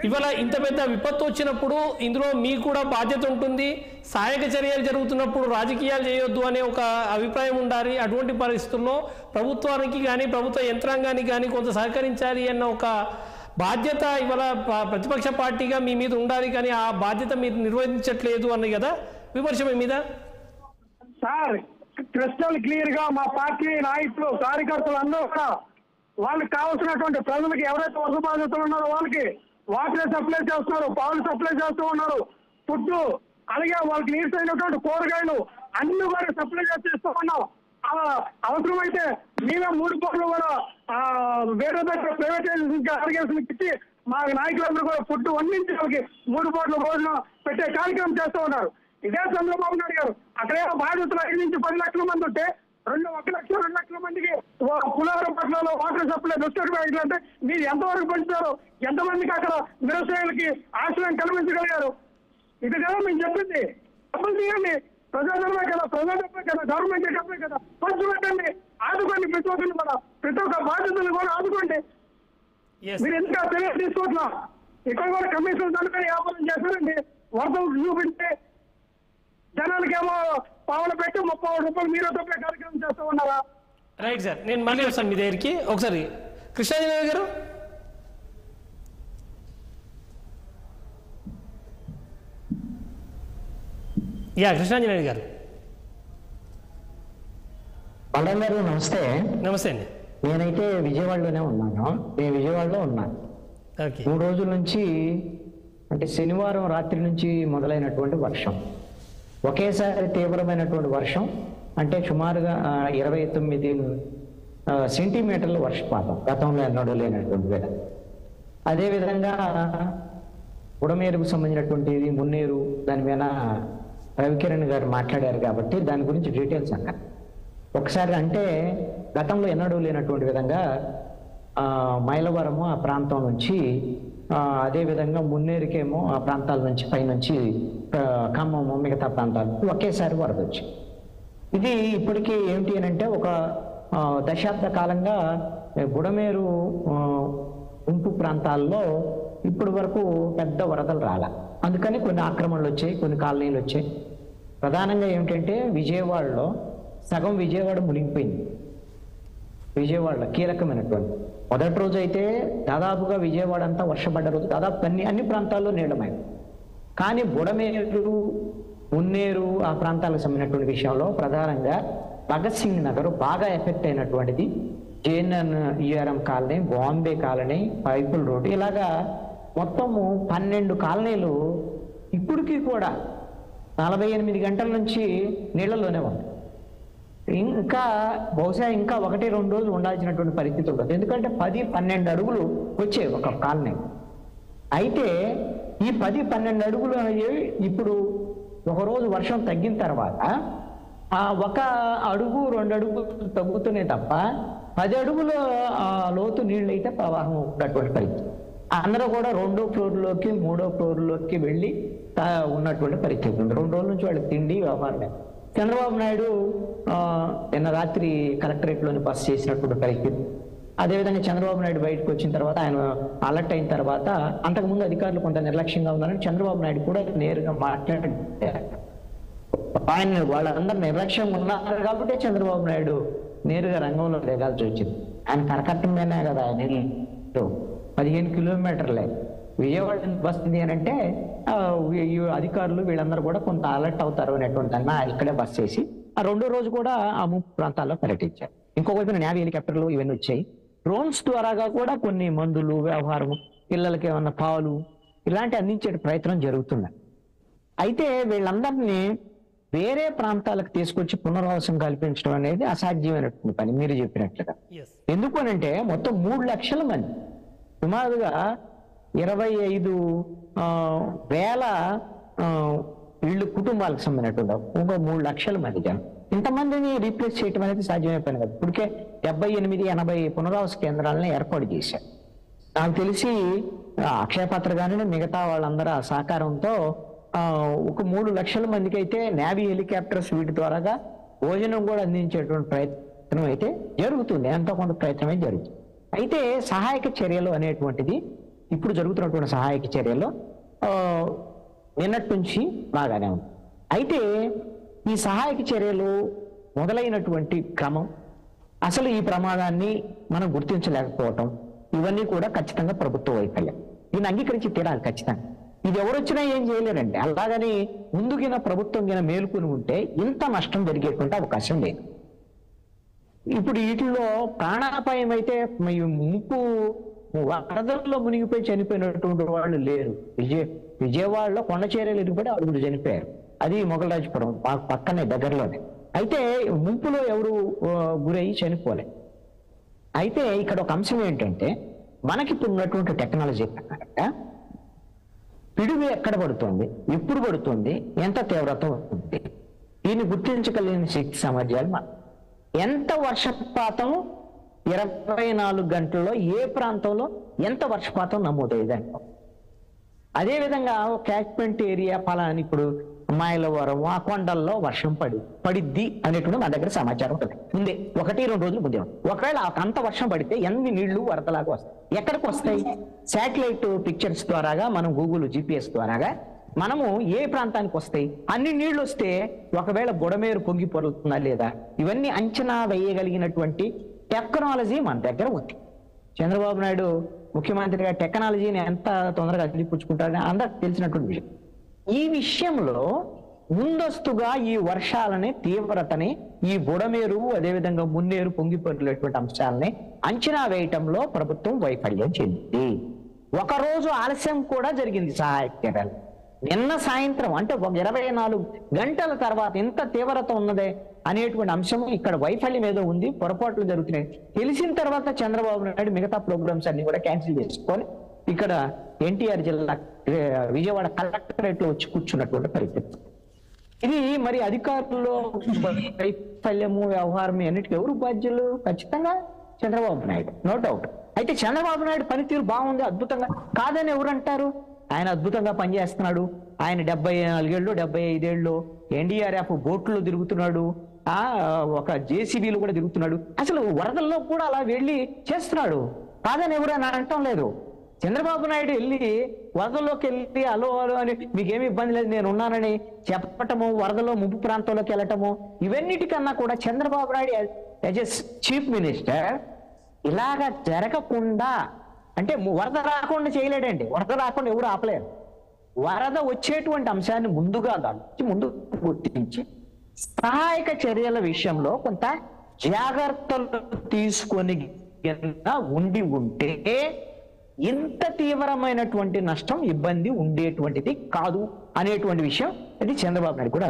ఇవాళ ఇంత పెద్ద విపత్తు వచ్చినప్పుడు ఇందులో మీకు కూడా బాధ్యత ఉంటుంది. సహాయక చర్యలు జరుగుతున్నప్పుడు రాజకీయాలు చేయొద్దు అనే ఒక అభిప్రాయం ఉండాలి. అటువంటి పరిస్థితుల్లో ప్రభుత్వానికి కానీ ప్రభుత్వ యంత్రాంగానికి కానీ కొంత సహకరించాలి అన్న ఒక బాధ్యత ఇవాళ ప్రతిపక్ష పార్టీగా మీ మీద ఉండాలి. కానీ ఆ బాధ్యత మీరు నిర్వహించట్లేదు అన్నది కదా విమర్శ మీ మీద. సార్ క్రిస్టల్ క్లియర్ గా మా పార్టీ నాయకులు కార్యకర్తలు అందరూ కూడా వాళ్ళకి కావాల్సినటువంటి ప్రజలకు ఎవరైతే వసతి బాధితులు ఉన్నారో వాళ్ళకి వాటర్ సప్లై చేస్తున్నారు, పాలు సప్లై చేస్తూ ఉన్నారు, ఫుడ్ అలాగే వాళ్ళకి నీడ్స్ అయినటువంటి కూరగాయలు అన్ని కూడా సప్లై చేస్తూ ఉన్నాం. అవసరమైతే మేమే 3 కోట్లు కూడా వేరే దగ్గర ప్రైవేటైజేషన్ అలిగేషన్ ఇచ్చి మా నాయకులందరూ కూడా ఫుడ్ వండించి వాళ్ళకి 3 కోట్ల భోజనం పెట్టే కార్యక్రమం చేస్తూ ఉన్నారు. ఇదే చంద్రబాబు నాయుడు గారు అక్కడేమో బాధితులు 5 నుంచి 10 లక్షల మంది ఉంటే 1 లక్ష 2 లక్షల మందికి పులావరం పట్లలో వాటర్ సప్లై దుష్టపేటలు అంటే మీరు ఎంతవరకు పెంచుతారు? ఎంతమందికి అక్కడ నిరసనలకి ఆశ్రయం కల్పించగలిగారు? ఇది కదా మేము చెప్పింది. డబ్బులు తీయండి, ప్రజాధనమే కదా, ప్రజాధనమే కదా, గవర్నమెంట్ డబ్బే కదా, ఖర్చు పెట్టండి, ఆదుకోండి. ప్రతి ఒక్క బాధ్యతలు కూడా ఆదుకోండి. మీరు ఎందుకు చర్యలు తీసుకోవట్లా? ఇక్కడ కూడా కమిషన్ దానిపై వ్యాపారం చేస్తారండి. వరదలు చూపించి జనాలకేమో పావులు పెట్టి 30 రూపాయలు మీరు తప్పే కార్యక్రమం చేస్తూ ఉన్నారా? రైట్ సార్, నేను మళ్ళీ వస్తాను మీ దగ్గరికి. ఒకసారి కృష్ణాంజనేయ గారు. కృష్ణాంజనేయ గారు. బలరాం గారు నమస్తే. నమస్తే అండి. నేనైతే విజయవాడలోనే ఉన్నాను. నేను విజయవాడలో ఉన్నాను 3 రోజుల నుంచి. అంటే శనివారం రాత్రి నుంచి మొదలైనటువంటి వర్షం, ఒకేసారి తీవ్రమైనటువంటి వర్షం, అంటే సుమారుగా 29 సెంటీమీటర్ల వర్షపాతం గతంలో ఎన్నడూ లేనటువంటి వేళ. అదేవిధంగా ఉడమేరుకు సంబంధించినటువంటిది మున్నేరు, దాని మీద రవికిరణ్ గారు మాట్లాడారు కాబట్టి దాని గురించి డీటెయిల్స్ అన్నారు. ఒకసారి అంటే గతంలో ఎన్నడూ లేనటువంటి విధంగా మైలవరము ఆ ప్రాంతం నుంచి, అదేవిధంగా మున్నేరుకేమో ఆ ప్రాంతాల నుంచి పైనుంచి ఖమ్మము మిగతా ప్రాంతాలు ఒకేసారి వరద వచ్చి, ఇది ఇప్పటికీ ఏమిటి అని అంటే ఒక దశాబ్ద కాలంగా బుడమేరు ముంపు ప్రాంతాల్లో ఇప్పటి వరకు పెద్ద వరదలు రాల. అందుకని కొన్ని ఆక్రమణలు వచ్చాయి, కొన్ని కాలనీలు వచ్చాయి. ప్రధానంగా ఏమిటంటే విజయవాడలో సగం విజయవాడ మునిగిపోయింది. విజయవాడలో కీలకమైనటువంటి మొదటి రోజు అయితే దాదాపుగా విజయవాడ అంతా వర్షపడ్డ రోజు దాదాపు అన్ని ప్రాంతాల్లో నీడమైంది. కానీ బుడమేరు, మున్నేరు ఆ ప్రాంతాలకు సంబంధించినటువంటి విషయంలో ప్రధానంగా భగత్ సింగ్ నగర్ బాగా ఎఫెక్ట్ అయినటువంటిది. JNNURM colony, Bombay colony, Pipula road, ఇలాగా మొత్తము 12 కాలనీలు ఇప్పటికీ కూడా 48 గంటల నుంచి నీళ్లలోనే ఉంది. ఇంకా బహుశా ఇంకా 1-2 రోజులు ఉండాల్సినటువంటి పరిస్థితి ఉంటుంది. ఎందుకంటే 10-12 అడుగులు వచ్చాయి ఒక కాలనీ. అయితే ఈ 10-12 అడుగులు అనేవి ఇప్పుడు ఒకరోజు వర్షం తగ్గిన తర్వాత ఒక అడుగు 2 అడుగులు తగ్గుతున్నాయి తప్ప 10 అడుగుల లోతు నీళ్ళు అయితే ప్రవాహం ఉన్నటువంటి పరిస్థితి. అందరూ కూడా 2వ ఫ్లోర్లోకి 3వ ఫ్లోర్లోకి వెళ్ళి ఉన్నటువంటి పరిస్థితి ఉంది. 2 రోజుల నుంచి వాళ్ళకి తిండి వ్యవహారమే. చంద్రబాబు నాయుడు నిన్న రాత్రి కలెక్టరేట్లోని బస చేసినటువంటి పరిస్థితి. అదేవిధంగా చంద్రబాబు నాయుడు బయటకు వచ్చిన తర్వాత ఆయన అలర్ట్ అయిన తర్వాత అంతకుముందు అధికారులు కొంత నిర్లక్ష్యంగా ఉన్నారని చంద్రబాబు నాయుడు కూడా నేరుగా మాట్లాడారు. ఆయన వాళ్ళందరూ నిర్లక్ష్యంగా ఉన్నారు కాబట్టి చంద్రబాబు నాయుడు నేరుగా రంగంలో దిగాల్సి వచ్చింది. ఆయన కరకట్టంగానే కదా ఆయన 15 కిలోమీటర్లే విజయవాడ వస్తుంది అని అంటే అధికారులు వీళ్ళందరూ కూడా కొంత అలర్ట్ అవుతారు అనేటువంటి దాన్ని ఇక్కడే బస్ చేసి ఆ 2వ రోజు కూడా ఆ ముంపు ప్రాంతాల్లో పర్యటించారు. ఇంకొక వైపున నేవీ హెలికాప్టర్లు ఇవన్నీ వచ్చాయి. డ్రోన్స్ ద్వారాగా కూడా కొన్ని మందులు వ్యవహారం, పిల్లలకి ఏమన్నా పాలు ఇలాంటి అందించే ప్రయత్నం జరుగుతుంది. అయితే వీళ్ళందరినీ వేరే ప్రాంతాలకు తీసుకొచ్చి పునరావాసం కల్పించడం అనేది అసాధ్యమైనటువంటి పని మీరు చెప్పినట్లుగా. ఎందుకు అనంటే మొత్తం 3 లక్షల మంది సుమారుగా 25,000 ఇళ్ళు కుటుంబాలకు సంబంధించినటువంటి ఒక 3 లక్షల మంది జనం. ఇంతమందిని రీప్లేస్ చేయడం అనేది సాధ్యమైపోయింది కదా. ఇప్పటికే 78-80 పునరావాస కేంద్రాలను ఏర్పాటు చేశారు. నాకు తెలిసి అక్షయపాత్ర కానీ మిగతా వాళ్ళందరూ ఆ సహకారంతో ఒక 3 లక్షల మందికి అయితే నేవీ హెలికాప్టర్స్ వీటి ద్వారాగా భోజనం కూడా అందించేటువంటి ప్రయత్నం అయితే జరుగుతుంది. ఎంతో కొంత ప్రయత్నమే జరుగుతుంది. అయితే సహాయక చర్యలు అనేటువంటిది ఇప్పుడు జరుగుతున్నటువంటి సహాయక చర్యలు నిన్నటి నుంచి బాగానే ఉంది. అయితే ఈ సహాయక చర్యలు మొదలైనటువంటి క్రమం, అసలు ఈ ప్రమాదాన్ని మనం గుర్తించలేకపోవటం, ఇవన్నీ కూడా ఖచ్చితంగా ప్రభుత్వ వైఫల్యం. దీన్ని అంగీకరించి తీరాలి ఖచ్చితంగా. ఇది ఎవరొచ్చినా ఏం చేయలేరండి. అలాగని ముందుగిన ప్రభుత్వం గిన మేలుకుని ఉంటే ఇంత నష్టం జరిగేటువంటి అవకాశం లేదు. ఇప్పుడు వీటిలో ప్రాణాపాయం అయితే ముంపు వరదల్లో మునిగిపోయి చనిపోయినటువంటి వాళ్ళు లేరు. విజయవాడలో కొండ చర్యలు ఇరుపడి 6 చనిపోయారు. అది మొగలరాజపురం పక్కనే దగ్గరలోనే. అయితే ముంపులో ఎవరు గురయ్యి చనిపోలే. అయితే ఇక్కడ ఒక అంశం ఏంటంటే మనకి ఇప్పుడు ఉన్నటువంటి టెక్నాలజీ ప్రకారంగా పిడుగు ఎక్కడ పడుతుంది, ఎప్పుడు పడుతుంది, ఎంత తీవ్రత ఉంటుంది, దీన్ని గుర్తించగలిగిన శక్తి సామర్థ్యాలు ఎంత వర్షపాతం 24 గంటల్లో ఏ ప్రాంతంలో ఎంత వర్షపాతం నమోదయ్యేదంట. అదేవిధంగా క్యాచ్మెంట్ ఏరియా ఫలాని ఇప్పుడు మైలవరం ఆ కొండల్లో వర్షం పడిద్ది అనేటువంటి మన దగ్గర సమాచారం ఉంటుంది ముందే, 1-2 రోజులు ముందే. ఒకవేళ అంత వర్షం పడితే ఎన్ని నీళ్లు వరదలాగా వస్తాయి, ఎక్కడికి వస్తాయి? శాటిలైట్ పిక్చర్స్ ద్వారాగా మనం గూగుల్ GPS ద్వారాగా మనము ఏ ప్రాంతానికి వస్తాయి, అన్ని నీళ్లు వస్తే ఒకవేళ బుడమేరు పొంగి పొరులుతుందా లేదా, ఇవన్నీ అంచనా వేయగలిగినటువంటి టెక్నాలజీ మన దగ్గర ఉంది. చంద్రబాబు నాయుడు ముఖ్యమంత్రిగా టెక్నాలజీని ఎంత తొందరగా అందిపుచ్చుకుంటారని అందరికి తెలిసినటువంటి విషయం. ఈ విషయంలో ముందస్తుగా ఈ వర్షాలని తీవ్రతని, ఈ బుడమేరు అదేవిధంగా మున్నేరు పొంగి పొరులేటువంటి అంశాలని అంచనా వేయటంలో ప్రభుత్వం వైఫల్యం చెందింది. ఒకరోజు ఆలస్యం కూడా జరిగింది సహాయక చర్యలు. నిన్న సాయంత్రం అంటే 24 గంటల తర్వాత ఇంత తీవ్రత ఉన్నదే అనేటువంటి అంశం ఇక్కడ వైఫల్యం ఏదో ఉంది, పొరపాట్లు జరుగుతున్నాయి తెలిసిన తర్వాత చంద్రబాబు నాయుడు మిగతా ప్రోగ్రామ్స్ అన్ని కూడా క్యాన్సిల్ చేసుకొని ఇక్కడ ఎన్టీఆర్ జిల్లా విజయవాడ కలెక్టరేట్ లో వచ్చి కూర్చున్నటువంటి పరిస్థితి. ఇది మరి అధికారుల్లో వైఫల్యము వ్యవహారం అన్నిటికీ ఎవరు బాధ్యులు? ఖచ్చితంగా చంద్రబాబు నాయుడు, నో డౌట్. అయితే చంద్రబాబు నాయుడు పనితీరు బాగుంది, అద్భుతంగా కాదని ఎవరు అంటారు? ఆయన అద్భుతంగా పనిచేస్తున్నాడు. ఆయన 74 ఏళ్ళు 75 ఏళ్ళు NDRF బోట్లో తిరుగుతున్నాడు, ఒక JCBలు కూడా తిరుగుతున్నాడు. అసలు వరదల్లో కూడా అలా వెళ్ళి చేస్తున్నాడు, కాదని ఎవరైనా అనటం లేదు. చంద్రబాబు నాయుడు వెళ్ళి వరదల్లోకి వెళ్ళి అలో అని మీకేమి ఇబ్బంది లేదు నేను ఉన్నానని చెప్పటము, వరదలో ముంపు ప్రాంతంలోకి వెళ్ళటము, ఇవన్నిటికన్నా కూడా Chandrababu Naidu as a chief minister ఇలాగా జరగకుండా, అంటే వరద రాకుండా చేయలేడండి. వరద రాకుండా ఎవరు ఆపలేరు. వరద వచ్చేటువంటి అంశాన్ని ముందుగా ముందు గుర్తించి సహాయక చర్యల విషయంలో కొంత జాగ్రత్తలు తీసుకొని ఉండి ఉంటే ఇంత తీవ్రమైనటువంటి నష్టం, ఇబ్బంది ఉండేటువంటిది కాదు అనేటువంటి విషయం అది చంద్రబాబు నాయుడు కూడా.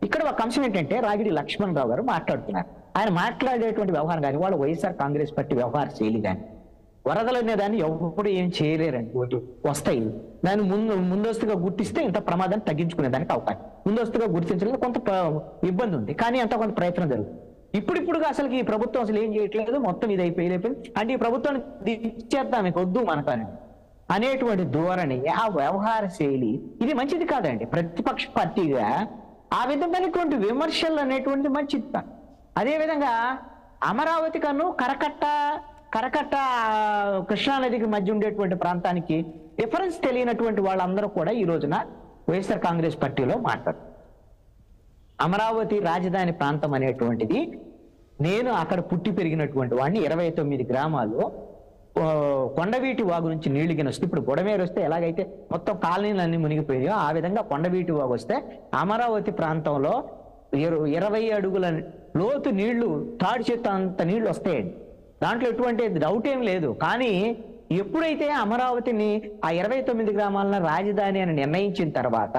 ఇక్కడ ఒక అంశం ఏంటంటే రాగిడి లక్ష్మణ్ రావు గారు మాట్లాడుతున్నారు. ఆయన మాట్లాడేటువంటి వ్యవహారం కానీ, వాళ్ళ వైఎస్ఆర్ కాంగ్రెస్ పార్టీ వ్యవహార శైలి కానీ వరదలు అనేదాన్ని ఎప్పుడు ఏం చేయలేరండి. వస్తాయి, దాన్ని ముందస్తుగా గుర్తిస్తే ఇంత ప్రమాదాన్ని తగ్గించుకునేదానికి అవకాశం. ముందస్తుగా గుర్తించలేదు, కొంత ఇబ్బంది ఉంది, కానీ అంత కొంత ప్రయత్నం జరుగుతుంది. ఇప్పుడుగా అసలు ఈ ప్రభుత్వం అసలు ఏం చేయట్లేదు, మొత్తం ఇది అయిపోయింది. అంటే ఈ ప్రభుత్వాన్ని దించేద్దాం, మీకు వద్దు మనకని అనేటువంటి ధోరణి, ఆ వ్యవహార శైలి ఇది మంచిది కాదండి. ప్రతిపక్ష పార్టీగా ఆ విధమైనటువంటి విమర్శలు అనేటువంటి మంచిది కాదు. అదేవిధంగా అమరావతి కన్ను కరకట్ట కృష్ణానదికి మధ్య ఉండేటువంటి ప్రాంతానికి డిఫరెన్స్ తెలియనటువంటి వాళ్ళందరూ కూడా ఈ రోజున వైఎస్ఆర్ కాంగ్రెస్ పార్టీలో మాట్లాడారు. అమరావతి రాజధాని ప్రాంతం అనేటువంటిది, నేను అక్కడ పుట్టి పెరిగినటువంటి వాడిని. 29 గ్రామాలు కొండవీటి వాగు నుంచి నీళ్లు గిన వస్తే, ఇప్పుడు బుడమేరు వస్తే ఎలాగైతే మొత్తం కాలనీలన్నీ మునిగిపోయాయో ఆ విధంగా కొండవీటి వాగు వస్తే అమరావతి ప్రాంతంలో 20 అడుగుల లోతు నీళ్లు, తాడి చేత అంత నీళ్లు వస్తాయండి. దాంట్లో ఎటువంటి డౌట్ ఏం లేదు. కానీ ఎప్పుడైతే అమరావతిని ఆ 29 గ్రామాలను రాజధాని అని నిర్ణయించిన తర్వాత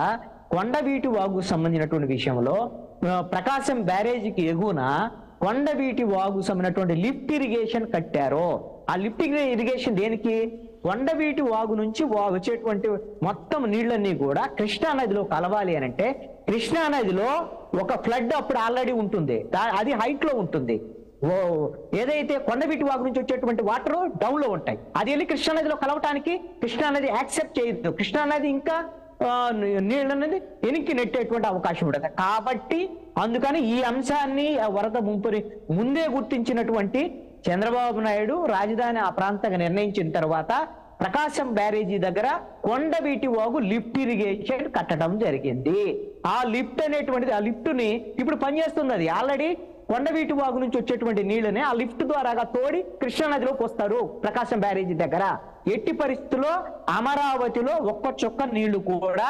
కొండవీటి వాగుకు సంబంధించినటువంటి విషయంలో ప్రకాశం బ్యారేజీకి ఎగువన కొండవీటి వాగుకు సంబంధించినటువంటి లిఫ్ట్ ఇరిగేషన్ కట్టారు. ఆ లిఫ్ట్ ఇరిగేషన్ దేనికి? కొండవీటి వాగు నుంచి వచ్చేటువంటి మొత్తం నీళ్ళన్నీ కూడా కృష్ణానదిలో కలవాలి అని అంటే, కృష్ణానదిలో ఒక ఫ్లడ్ అప్పుడు ఆల్రెడీ ఉంటుంది, అది హైట్ లో ఉంటుంది. ఏదైతే కొండవీటి వాగు నుంచి వచ్చేటువంటి వాటర్ డౌన్ లో ఉంటాయి, అది వెళ్ళి కృష్ణానదిలో కలవటానికి కృష్ణానది యాక్సెప్ట్ చేయదు. కృష్ణానది ఇంకా నీళ్ళనేది వెనక్కి నెట్టేటువంటి అవకాశం ఉంటుంది. కాబట్టి అందుకని ఈ అంశాన్ని వరద ముంపుని ముందే గుర్తించినటువంటి చంద్రబాబు నాయుడు రాజధాని ఆ ప్రాంతంగా నిర్ణయించిన తర్వాత ప్రకాశం బ్యారేజీ దగ్గర కొండవీటి వాగు లిఫ్ట్ ఇరిగేషన్ కట్టడం జరిగింది. ఆ లిఫ్ట్ అనేటువంటిది, ఆ లిఫ్ట్ ని ఇప్పుడు పనిచేస్తుంది. అది ఆల్రెడీ కొండవీటి వాగు నుంచి వచ్చేటువంటి నీళ్ళని ఆ లిఫ్ట్ ద్వారాగా తోడి కృష్ణానదిలోకి వస్తారు ప్రకాశం బ్యారేజీ దగ్గర. ఎట్టి పరిస్థితుల్లో అమరావతిలో ఒక్క చుక్క నీళ్లు కూడా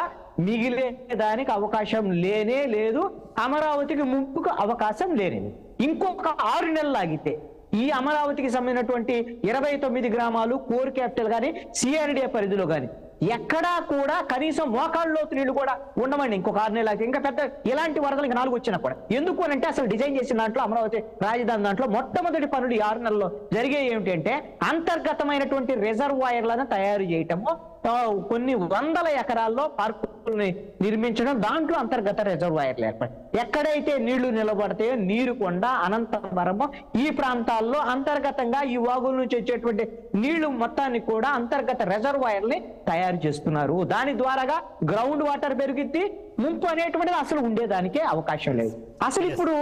మిగిలేదానికి అవకాశం లేనే లేదు. అమరావతికి ముంపుకు అవకాశం లేనిది. ఇంకొక 6 నెలలు ఆగితే ఈ అమరావతికి సంబంధించినటువంటి 29 గ్రామాలు కోర్ క్యాపిటల్ కానీ సిఆర్డిఏ పరిధిలో కానీ ఎక్కడా కూడా కనీసం మోకాళ్ళలోతు నీళ్లు కూడా ఉండమండి. ఇంకొక 6 నెలలకి ఇంకా పెద్ద ఇలాంటి వరదలు 4 వచ్చినా కూడా. ఎందుకు అని అంటే అసలు డిజైన్ చేసిన దాంట్లో అమరావతి రాజధాని దాంట్లో మొట్టమొదటి పనులు 6 నెలల్లో జరిగే ఏమిటంటే అంతర్గతమైనటువంటి రిజర్వాయర్లను తయారు చేయటము, కొన్ని వందల ఎకరాల్లో పార్కుల్ని నిర్మించడం, దాంట్లో అంతర్గత రిజర్వాయర్లు ఏర్పడి ఎక్కడైతే నీళ్లు నిలబడతాయో నీరుకొండ, అనంతవరము ఈ ప్రాంతాల్లో అంతర్గతంగా ఈ వాగుల నుంచి వచ్చేటువంటి నీళ్లు మొత్తాన్ని కూడా అంతర్గత రిజర్వాయర్ని తయారు చేస్తున్నారు. దాని ద్వారాగా గ్రౌండ్ వాటర్ పెరిగిద్ది, ముంపు అనేటువంటిది అసలు ఉండేదానికే అవకాశం లేదు. అసలు ఇప్పుడు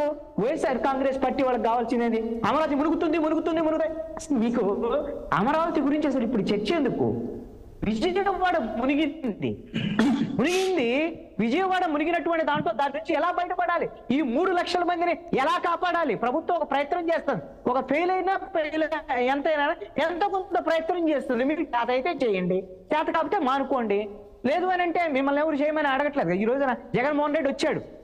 వైఎస్ఆర్ కాంగ్రెస్ పార్టీ వాళ్ళకి కావాల్సింది అమరావతి మునుగుతాయి. అసలు మీకు అమరావతి గురించి అసలు ఇప్పుడు చర్చ ఎందుకు? విజయవాడ మునిగింది. విజయవాడ మునిగినటువంటి దాంట్లో దాని నుంచి ఎలా బయటపడాలి, ఈ 3 లక్షల మందిని ఎలా కాపాడాలి? ప్రభుత్వం ఒక ప్రయత్నం చేస్తుంది. ఒక ఫెయిల్ అయినా ఎంత కొంత ప్రయత్నం చేస్తుంది. మీరు చేత అయితే చేయండి, చేత కాకపోతే మానుకోండి. లేదు అని అంటే మిమ్మల్ని ఎవరు చేయమని అడగట్లేదు. ఈ రోజున జగన్మోహన్ రెడ్డి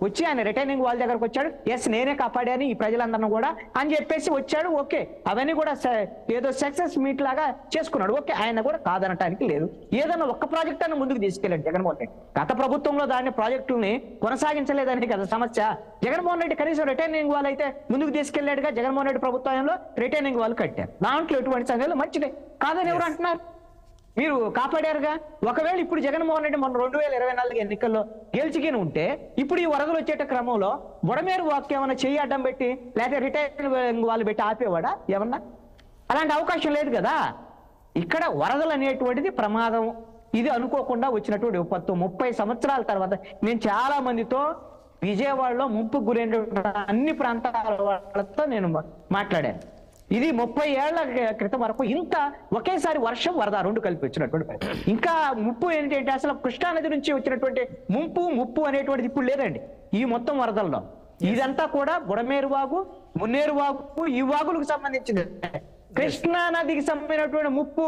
వచ్చి ఆయన రిటైనింగ్ వాళ్ళ దగ్గరకు వచ్చాడు. ఎస్ నేనే కాపాడాను ఈ ప్రజలందరినీ కూడా అని చెప్పేసి వచ్చాడు. ఓకే, అవన్నీ కూడా ఏదో సక్సెస్ మీట్ లాగా చేసుకున్నాడు. ఓకే, ఆయన కూడా కాదనటానికి లేదు. ఏదన్నా ఒక్క ప్రాజెక్ట్ అన్న ముందుకు తీసుకెళ్ళాడు జగన్మోహన్ రెడ్డి. గత ప్రభుత్వంలో దాన్ని ప్రాజెక్టుల్ని కొనసాగించలేదని కదా సమస్య. జగన్మోహన్ రెడ్డి కనీసం రిటైనింగ్ వాళ్ళు అయితే ముందుకు తీసుకెళ్లాడుగా. జగన్మోహన్ రెడ్డి ప్రభుత్వంలో రిటైనింగ్ వాళ్ళు కట్టారు. దాంట్లో ఎటువంటి సంగతులు మంచిదే కాదని ఎవరు అంటున్నారు? మీరు కాపాడారుగా. ఒకవేళ ఇప్పుడు జగన్మోహన్ రెడ్డి మొన్న 2024 ఎన్నికల్లో గెలిచిగిన ఉంటే ఇప్పుడు ఈ వరదలు వచ్చేట క్రమంలో బుడమేరు వాక్యం ఏమన్నా చెయ్యి అడ్డం పెట్టి లేకపోతే రిటైరింగ్ వాళ్ళు పెట్టి ఆపేవాడా ఏమన్నా? అలాంటి అవకాశం లేదు కదా. ఇక్కడ వరదలు అనేటువంటిది ప్రమాదం, ఇది అనుకోకుండా వచ్చినటువంటి విపత్తు. 30 సంవత్సరాల తర్వాత నేను చాలా మందితో విజయవాడలో ముంపు గురైన అన్ని ప్రాంతాల వాళ్ళతో నేను మాట్లాడాను. ఇది 30 ఏళ్ల క్రితం వరకు ఇంత ఒకేసారి వర్షం వరద 2 కలిపి వచ్చినటువంటి. ఇంకా ముప్పు ఏంటంటే అసలు కృష్ణానది నుంచి వచ్చినటువంటి ముప్పు అనేటువంటిది ఇప్పుడు లేదండి ఈ మొత్తం వరదల్లో. ఇదంతా కూడా బుడమేరు వాగు, మున్నేరు వాగు, ఈ వాగులకు సంబంధించింది. కృష్ణానదికి సంబంధించినటువంటి ముప్పు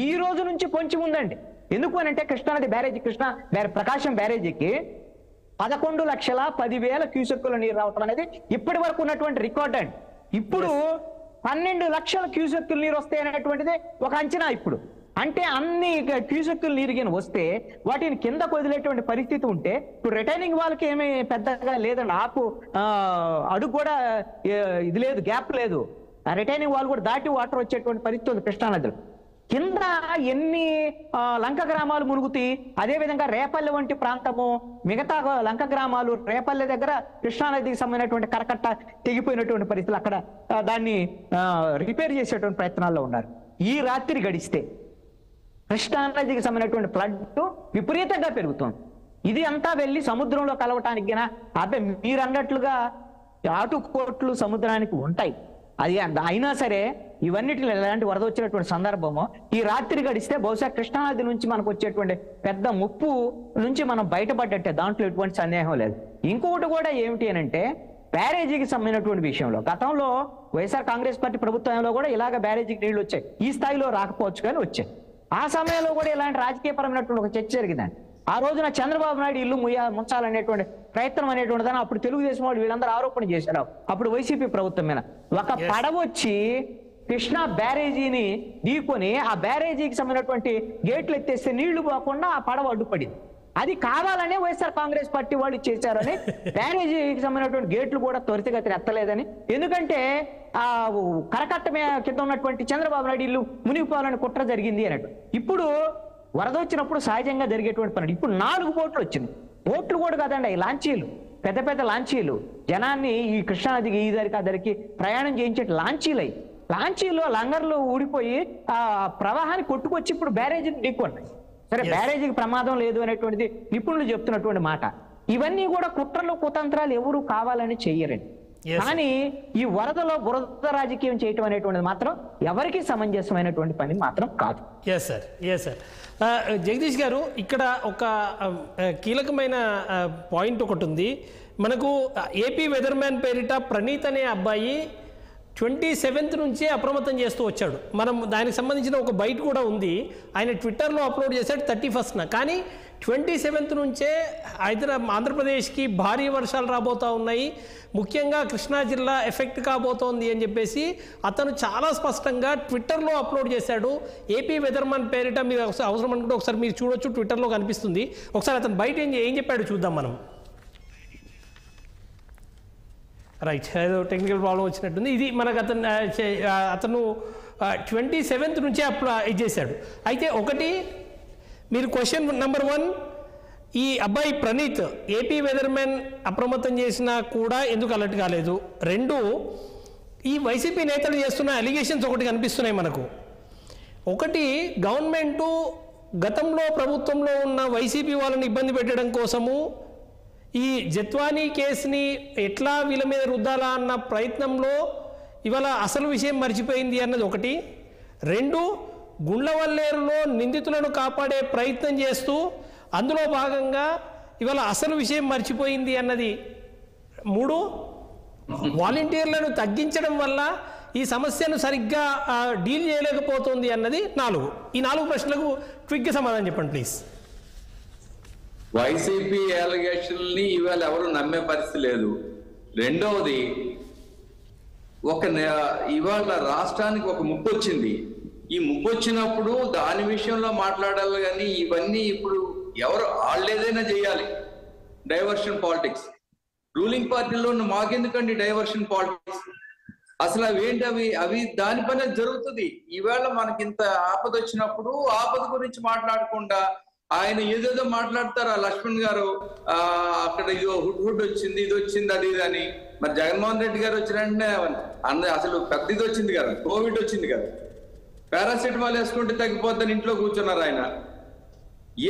ఈ రోజు నుంచి పొంచి ఉందండి. ఎందుకు అని అంటే కృష్ణానది బ్యారేజీ, ప్రకాశం బ్యారేజీకి 11,10,000 క్యూసెక్కుల నీరు రావటం అనేది ఇప్పటి వరకు ఉన్నటువంటి రికార్డ్ అండి. ఇప్పుడు 12 లక్షల క్యూసెక్కుల నీరు వస్తాయి అనేటువంటిది ఒక అంచనా. ఇప్పుడు అంటే అన్ని క్యూసెక్కుల నీరు వస్తే వాటిని కిందకు వదిలేటువంటి పరిస్థితి ఉంటే ఇప్పుడు రిటైనింగ్ వాళ్ళకి ఏమీ పెద్దగా లేదండి. అడుగు కూడా ఇది లేదు, గ్యాప్ లేదు. ఆ రిటైనింగ్ వాల్ కూడా దాటి వాటర్ వచ్చేటువంటి పరిస్థితి ఉంది కృష్ణానదిలో. కింద ఎన్ని లంక గ్రామాలు మునుగుతాయి. అదేవిధంగా రేపల్లె వంటి ప్రాంతము, మిగతా లంక గ్రామాలు, రేపల్లె దగ్గర కృష్ణానదికి సంబంధించినటువంటి కరకట్ట తెగిపోయినటువంటి పరిస్థితులు, అక్కడ దాన్ని రిపేర్ చేసేటువంటి ప్రయత్నాల్లో ఉన్నారు. ఈ రాత్రి గడిస్తే కృష్ణానదికి సంబంధించినటువంటి ఫ్లడ్ విపరీతంగా పెరుగుతుంది. ఇది అంతా వెళ్ళి సముద్రంలో కలవటానికి అబ్బాయి మీరు అన్నట్లుగా ఆటుకోట్లు సముద్రానికి ఉంటాయి. అది అయినా సరే ఇవన్నిటిలో ఎలాంటి వరద వచ్చినటువంటి సందర్భము ఈ రాత్రి గడిస్తే బహుశా కృష్ణానది నుంచి మనకు వచ్చేటువంటి పెద్ద ముప్పు నుంచి మనం బయటపడ్డట్టే, దాంట్లో ఎటువంటి సందేహం లేదు. ఇంకొకటి కూడా ఏమిటి అనంటే బ్యారేజీకి సంబంధించినటువంటి విషయంలో గతంలో వైఎస్ఆర్ కాంగ్రెస్ పార్టీ ప్రభుత్వంలో కూడా ఇలాగ బ్యారేజీకి నీళ్లు వచ్చాయి. ఈ స్థాయిలో రాకపోవచ్చు కానీ వచ్చాయి. ఆ సమయంలో కూడా ఇలాంటి రాజకీయపరమైనటువంటి ఒక చర్చ జరిగిందండి. ఆ రోజున చంద్రబాబు నాయుడు ఇల్లు ముంచాలనేటువంటి ప్రయత్నం అనేటువంటి దాన్ని అప్పుడు తెలుగుదేశం వాళ్ళు వీళ్ళందరూ ఆరోపణ చేశారు. అప్పుడు వైసీపీ ప్రభుత్వం మీద ఒక పడవ వచ్చి కృష్ణా బ్యారేజీని ఢీకొని ఆ బ్యారేజీకి సంబంధించినటువంటి గేట్లు ఎత్తేస్తే నీళ్లు పోకుండా ఆ పడవ అడ్డుపడింది. అది కావాలనే వైఎస్ఆర్ కాంగ్రెస్ పార్టీ వాళ్ళు చేశారని, బ్యారేజీకి సంబంధించినటువంటి గేట్లు కూడా త్వరితగతిని ఎత్తలేదని. ఎందుకంటే ఆ కరకట్ట కింద ఉన్నటువంటి చంద్రబాబు నాయుడు ఇల్లు మునిగిపోవాలని కుట్ర జరిగింది అన్నట్టు. ఇప్పుడు వరద వచ్చినప్పుడు సహజంగా జరిగేటువంటి పని. ఇప్పుడు 4 బోట్లు వచ్చింది. బోట్లు కూడా కాదండి, ఈ లాంచీలు, పెద్ద పెద్ద లాంచీలు, జనాన్ని ఈ కృష్ణానదికి ఈ దరికి ఆ దరికి ప్రయాణం చేయించే లాంచీలు. లాంచీలో లంగర్లు ఊడిపోయి ఆ ప్రవాహాన్ని కొట్టుకొచ్చి ఇప్పుడు బ్యారేజీని ఢీకొన్నాయి. సరే, బ్యారేజీకి ప్రమాదం లేదు అనేటువంటిది నిపుణులు చెప్తున్నటువంటి మాట. ఇవన్నీ కూడా కుట్రలు కుతంత్రాలు ఎవరు కావాలని చెయ్యరండి. కానీ ఈ వరదలో బురద రాజకీయం చేయటం అనేటువంటిది మాత్రం ఎవరికి సమంజసమైనటువంటి పని మాత్రం కాదు. Yes sir. జగదీష్ గారు, ఇక్కడ ఒక కీలకమైన పాయింట్ ఒకటి ఉంది. మనకు ఏపీ వెదర్మ్యాన్ పేరిట ప్రణీత్ అనే అబ్బాయి 27th నుంచే అప్రమత్తం చేస్తూ వచ్చాడు. మనం దానికి సంబంధించిన ఒక బైట్ కూడా ఉంది, ఆయన ట్విట్టర్లో అప్లోడ్ చేశాడు 31st. కానీ 27th నుంచే ఆంధ్రప్రదేశ్కి భారీ వర్షాలు రాబోతూ ఉన్నాయి, ముఖ్యంగా కృష్ణా జిల్లా ఎఫెక్ట్ కాబోతోంది అని చెప్పేసి అతను చాలా స్పష్టంగా ట్విట్టర్లో అప్లోడ్ చేశాడు. ఏపీ వెదర్మన్ పేరిట మీరు అవసరం అనుకుంటే ఒకసారి మీరు చూడొచ్చు, ట్విట్టర్లో కనిపిస్తుంది. ఒకసారి అతను బయట ఏం చెప్పాడు చూద్దాం మనం. రైట్, ఏదో టెక్నికల్ ప్రాబ్లం వచ్చినట్టుంది. ఇది మనకు అతను 27th నుంచే ఇది చేశాడు. అయితే ఒకటి, మీరు క్వశ్చన్ నెంబర్ 1, ఈ అబ్బాయి ప్రణీత్ ఏపీ వెదర్మెన్ అప్రమత్తం చేసినా కూడా ఎందుకు అలర్ట్ కాలేదు? 2, ఈ వైసీపీ నేతలు చేస్తున్న అలిగేషన్స్ ఒకటి కనిపిస్తున్నాయి మనకు. ఒకటి, గవర్నమెంటు గతంలో ప్రభుత్వంలో ఉన్న వైసీపీ వాళ్ళని ఇబ్బంది పెట్టడం కోసము ఈ జత్వానీ కేసుని ఎట్లా వీళ్ళ మీద రుద్దాలా అన్న ప్రయత్నంలో ఇవాళ అసలు విషయం మర్చిపోయింది అన్నది ఒకటి. 2, గుండ్లవల్లేరులో నిందితులను కాపాడే ప్రయత్నం చేస్తూ అందులో భాగంగా ఇవాళ అసలు విషయం మర్చిపోయింది అన్నది 3, వాలంటీర్లను తగ్గించడం వల్ల ఈ సమస్యను సరిగ్గా డీల్ చేయలేకపోతుంది అన్నది 4. ఈ 4 ప్రశ్నలకు క్విక్గా సమాధానం చెప్పండి ప్లీజ్. వైసీపీ అలిగేషన్ని ఇవాళ ఎవరు నమ్మే పరిస్థితి లేదు. రెండవది, ఇవాళ రాష్ట్రానికి ఒక ముప్పు వచ్చింది. ఈ ముప్పు వచ్చినప్పుడు దాని విషయంలో మాట్లాడాలి, కానీ ఇవన్నీ ఇప్పుడు ఎవరు వాళ్ళేదైనా చేయాలి. డైవర్షన్ పాలిటిక్స్ రూలింగ్ పార్టీలో మాకెందుకండి డైవర్షన్ పాలిటిక్స్? అసలు అవి దాని పైన జరుగుతుంది. ఈవేళ మనకింత ఆపద వచ్చినప్పుడు ఆపద గురించి మాట్లాడకుండా ఆయన ఏదేదో మాట్లాడతారు. లక్ష్మణ్ గారు అక్కడ ఇదో హుడ్ వచ్చింది, ఇది వచ్చింది, అది ఇది అని. మరి జగన్మోహన్ రెడ్డి గారు వచ్చినంటే అసలు పెద్ద ఇది వచ్చింది కదా, కోవిడ్ వచ్చింది కదా, పారాసిటమాల్ వేసుకుంటే తగ్గిపోద్దని ఇంట్లో కూర్చున్నారు ఆయన.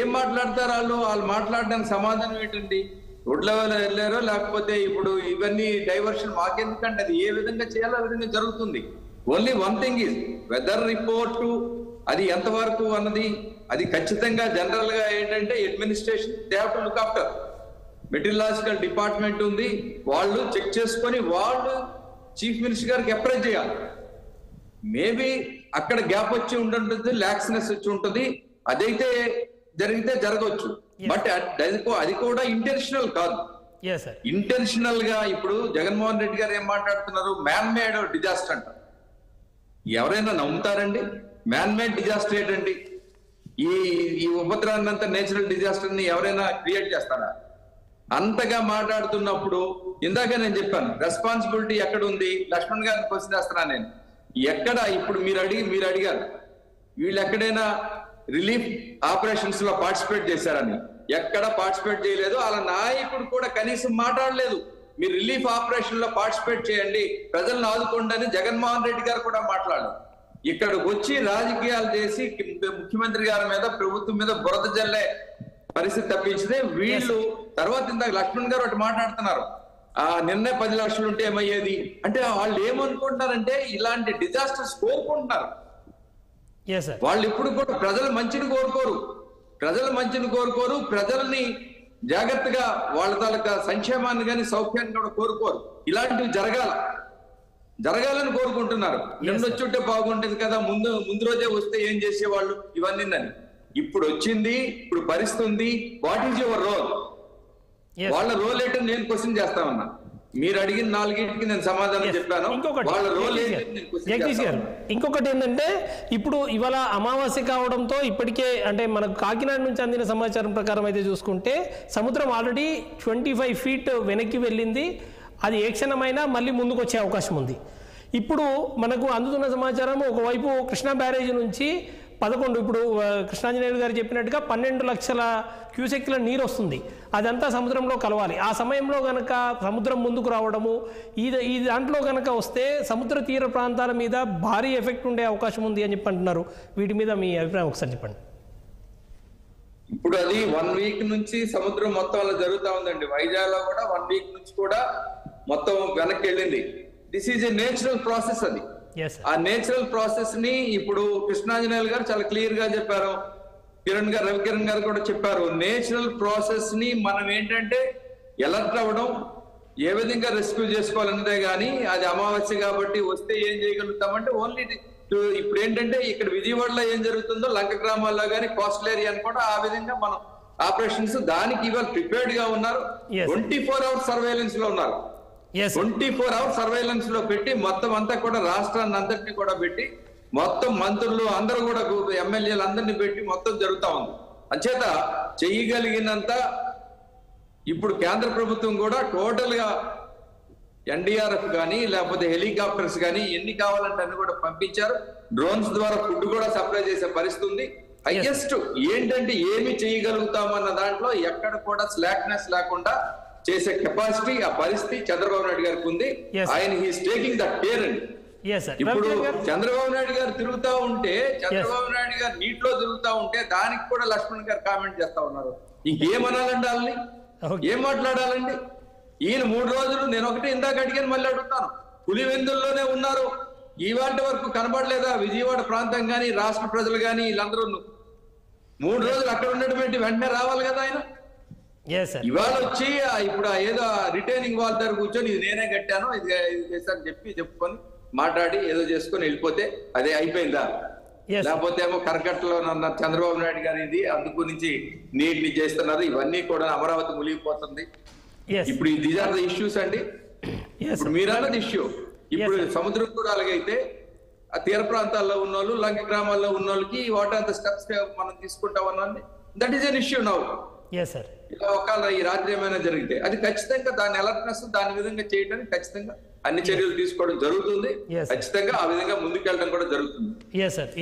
ఏం మాట్లాడతారు వాళ్ళు మాట్లాడడానికి సమాధానం ఏంటండి? రోడ్ల వేళ వెళ్ళారో లేకపోతే ఇప్పుడు ఇవన్నీ డైవర్షన్ మాకెందుకంటే అది ఏ విధంగా చేయాలో ఆ విధంగా జరుగుతుంది. Only one thing is weather report అది ఎంతవరకు అన్నది అది ఖచ్చితంగా జనరల్ గా ఏంటంటే administration they have to look after. Meteorological department ఉంది, వాళ్ళు చెక్ చేసుకొని వాళ్ళు చీఫ్ మినిస్టర్ గారికి అప్రోచ్ చేయాలి. మేబీ అక్కడ గ్యాప్ వచ్చి ఉంటుంది, లాక్స్నెస్ వచ్చి ఉంటుంది, అదైతే జరిగితే జరగవచ్చు. బట్ అది కూడా ఇంటెన్షనల్ కాదు. ఇంటెన్షనల్ గా ఇప్పుడు జగన్మోహన్ రెడ్డి గారు ఏం మాట్లాడుతున్నారు? మ్యాన్ మేడ్ డిజాస్టర్ అంట. ఎవరైనా నమ్ముతారండి? మ్యాన్ మేడ్ డిజాస్టర్ ఏంటండి? ఈ ఉపద్రవాన్ని అంతా నేచురల్ డిజాస్టర్ ని ఎవరైనా క్రియేట్ చేస్తారా? అంతగా మాట్లాడుతున్నప్పుడు ఇందాక నేను చెప్పాను రెస్పాన్సిబిలిటీ ఎక్కడ ఉంది. లక్ష్మణ్ గారిని క్వశ్చన్ చేస్తున్నా నేను. ఎక్కడ ఇప్పుడు మీరు అడిగారు వీళ్ళు ఎక్కడైనా రిలీఫ్ ఆపరేషన్స్ లో పార్టిసిపేట్ చేశారని. ఎక్కడ పార్టిసిపేట్ చేయలేదు. వాళ్ళ నాయకుడు కూడా కనీసం మాట్లాడలేదు. మీరు రిలీఫ్ ఆపరేషన్ లో పార్టిసిపేట్ చేయండి, ప్రజలను ఆదుకోండి అని జగన్మోహన్ రెడ్డి గారు కూడా మాట్లాడారు. ఇక్కడికి వచ్చి రాజకీయాలు చేసి ముఖ్యమంత్రి గారి మీద, ప్రభుత్వం మీద బురద జల్లే పరిస్థితి తప్పించితే వీళ్ళు తర్వాత ఇందాక లక్ష్మణ్ గారు ఒకటి మాట్లాడుతున్నారు, నిన్నే 10 లక్షలు ఉంటే ఏమయ్యేది అంటే. వాళ్ళు ఏమనుకుంటున్నారంటే ఇలాంటి డిజాస్టర్స్ కోరుకుంటున్నారు. వాళ్ళు ఇప్పుడు కూడా ప్రజల మంచిని కోరుకోరు, ప్రజల్ని జాగ్రత్తగా వాళ్ళ తాలూకా సంక్షేమాన్ని కానీ సౌఖ్యాన్ని కూడా కోరుకోరు. ఇలాంటివి జరగాలని కోరుకుంటున్నారు. నిన్నొచ్చుంటే బాగుంటుంది కదా, ముందు రోజే వస్తే ఏం చేసేవాళ్ళు ఇవన్నీ అని. ఇప్పుడు వచ్చింది, ఇప్పుడు పరిస్థితి. What is your role? వాళ్ళ రోల్ ఏంటని నేను క్వశ్చన్ చేస్తా ఉన్నా. మీరు అడిగిన 4కి నేను సమాధానం చెప్పాను. వాళ్ళ రోల్ ఇంకొకటి ఏంటంటే ఇప్పుడు ఇవాళ అమావాస్య కావడంతో ఇప్పటికే అంటే మనకు కాకినాడ నుంచి అందిన సమాచారం ప్రకారం అయితే చూసుకుంటే సముద్రం ఆల్రెడీ 25 feet వెనక్కి వెళ్ళింది. అది ఏ క్షణమైనా మళ్ళీ ముందుకు వచ్చే అవకాశం ఉంది. ఇప్పుడు మనకు అందుతున్న సమాచారం ఒకవైపు కృష్ణా బ్యారేజ్ నుంచి 11 ఇప్పుడు కృష్ణాంజనేయులు గారు చెప్పినట్టుగా 12 లక్షల క్యూసెక్ల నీరు వస్తుంది. అదంతా సముద్రంలో కలవాలి. ఆ సమయంలో కనుక సముద్రం ముందుకు రావడము ఈ దాంట్లో కనుక వస్తే సముద్ర తీర ప్రాంతాల మీద భారీ ఎఫెక్ట్ ఉండే అవకాశం ఉంది అని చెప్పి అంటున్నారు. వీటి మీద మీ అభిప్రాయం ఒకసారి చెప్పండి. ఇప్పుడు అది 1 వీక్ నుంచి సముద్రం మొత్తం అలా జరుగుతూ ఉందండి. వైజాగ్లో కూడా 1 వీక్ నుంచి కూడా మొత్తం వెనక్కి వెళ్ళింది. This is a natural process. అది ఆ నేచురల్ ప్రాసెస్ ని ఇప్పుడు కృష్ణాంజనేయులు గారు చాలా క్లియర్ గా చెప్పారు. రవికిరణ్ గారు కూడా చెప్పారు. నేచురల్ ప్రాసెస్ ని మనం ఏంటంటే ఎలర్ట్ అవ్వడం, ఏ విధంగా రెస్క్యూ చేసుకోవాలన్నదే గానీ అది అమావాస్య కాబట్టి వస్తే ఏం చేయగలుగుతామంటే ఓన్లీ ఇప్పుడు ఏంటంటే ఇక్కడ విజయవాడలో ఏం జరుగుతుందో లంక గ్రామాల్లో కానీ కోస్టల్ ఏరియా అని కూడా ఆ విధంగా మనం ఆపరేషన్స్ దానికి ఇవాళ ప్రిపేర్డ్ గా ఉన్నారు. 24 hours సర్వేలెన్స్ లో ఉన్నారు. 24 hours సర్వేలెన్స్ లో పెట్టి మొత్తం అంతా కూడా రాష్ట్రాన్ని అంతటినీ కూడా పెట్టి మొత్తం మంత్రులు అందరూ కూడా ఎమ్మెల్యేలు అందరినీ పెట్టి మొత్తం జరుగుతా ఉంది. అంచేత చెయ్యగలిగినంత ఇప్పుడు కేంద్ర ప్రభుత్వం కూడా టోటల్ గా ఎన్డీఆర్ఎఫ్ కానీ లేకపోతే హెలికాప్టర్స్ కానీ ఎన్ని కావాలంటే అన్ని కూడా పంపించారు. డ్రోన్స్ ద్వారా ఫుడ్ కూడా సప్లై చేసే పరిస్థితి ఉంది. హైయెస్ట్ ఏంటంటే ఏమి చేయగలుగుతామన్న దాంట్లో ఎక్కడ కూడా స్లాక్నెస్ లేకుండా చేసే కెపాసిటీ, ఆ పరిస్థితి చంద్రబాబు నాయుడు గారికి ఉంది. ఆయన హీస్ టేకింగ్ దట్ కేర్ అండి. ఇప్పుడు చంద్రబాబు నాయుడు గారు తిరుగుతా ఉంటే, చంద్రబాబు నాయుడు గారు నీటిలో తిరుగుతా ఉంటే దానికి కూడా లక్ష్మణ్ గారు కామెంట్ చేస్తా ఉన్నారు. ఇంకేమనాలండి వాళ్ళని, ఏం మాట్లాడాలండి? ఈయన 3 రోజులు నేను ఒకటి ఇందాక అడిగాను, మళ్ళీ అడుగుతాను, పులివెందుల్లోనే ఉన్నారు. ఇవాళ వరకు కనబడలేదా విజయవాడ ప్రాంతం కానీ రాష్ట్ర ప్రజలు కానీ వీళ్ళందరూ 3 రోజులు అక్కడ ఉండడం ఏంటి? వెంటనే రావాలి కదా ఆయన. ఇవాళ వచ్చి ఇప్పుడు ఏదో రిటైనింగ్ వాల్ దగ్గర కూర్చొని ఇది నేనే కట్టాను, ఇది చేశాను చెప్పుకొని మాట్లాడి ఏదో చేసుకొని వెళ్ళిపోతే అదే అయిపోయిందా? లేకపోతే ఏమో కరకట్టలో నన్న చంద్రబాబు నాయుడు గారు ఇది అందుకు నుంచి నీటిని చేస్తున్నారు, ఇవన్నీ కూడా అమరావతి మునిగిపోతుంది. ఇప్పుడు దీస్ ఆర్ ద ఇష్యూస్ అండి. ఇప్పుడు మీరు అన్నది ఇష్యూ. ఇప్పుడు సముద్రం కూడా అలాగైతే ఆ తీర ప్రాంతాల్లో ఉన్న వాళ్ళు, లంక గ్రామాల్లో ఉన్న వాళ్ళకి వాట్ ఆర్ ద స్టెప్స్ మనం తీసుకుంటాం అన్నది, that is an issue now. ఇలా ఒకవేళ ఈ రాత్రి ఏమైనా జరిగితే అది ఖచ్చితంగా దాని అలర్ట్నెస్ దాని విధంగా చేయడానికి ఖచ్చితంగా అన్ని చర్యలు తీసుకోవడం జరుగుతుంది. ఖచ్చితంగా ఆ విధంగా ముందుకెళ్ళడం కూడా జరుగుతుంది.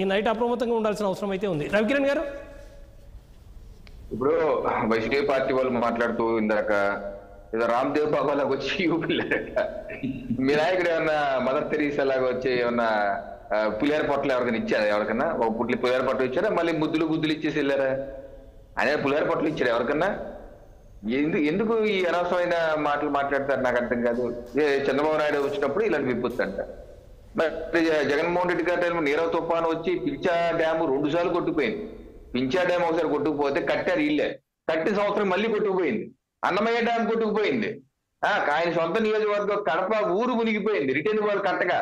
ఈ నైట్ అప్రమత్తంగా ఉండాల్సిన అవసరం అయితే ఉంది. రవికిరణ్ గారు, ఇప్పుడు వైసీపీ పార్టీ వాళ్ళు మాట్లాడుతూ ఇందాక ఏదో రామ్దేవ్ బాబా లాగా వచ్చి యూపిల్లారట, మీ నాయకుడు ఏమన్నా మదర్ తెరీసా లాగా వచ్చి ఏమన్నా పులిహార పొట్టలు ఎవరికైనా ఇచ్చారా? ఎవరికన్నా ఒక పులిహార పొట్టలు ఇచ్చారా? మళ్ళీ ముద్దులు ఇచ్చేసి వెళ్ళారా? ఆయన పులిహార పొట్టలు ఇచ్చారు ఎవరికన్నా? ఎందుకు ఈ అనవసరమైన మాటలు మాట్లాడతారు? నాకు అర్థం కాదు. చంద్రబాబు నాయుడు వచ్చినప్పుడు ఇలాంటి విపత్తు అంట. మరి జగన్మోహన్ రెడ్డి గారి నీరవ్ తుఫాను వచ్చి పింఛా డ్యాము 2 సార్లు కొట్టుకుపోయింది. పింఛా డ్యామ్ ఒకసారి కొట్టుకుపోతే కట్టారు ఇల్లే, కట్టిన సంవత్సరం మళ్ళీ కొట్టుకుపోయింది. అన్నమయ్య డ్యామ్ కొట్టుకుపోయింది. ఆయన సొంత నియోజకవర్గం కడప ఊరు మునిగిపోయింది. రిటైల్ వాళ్ళు కట్టగా,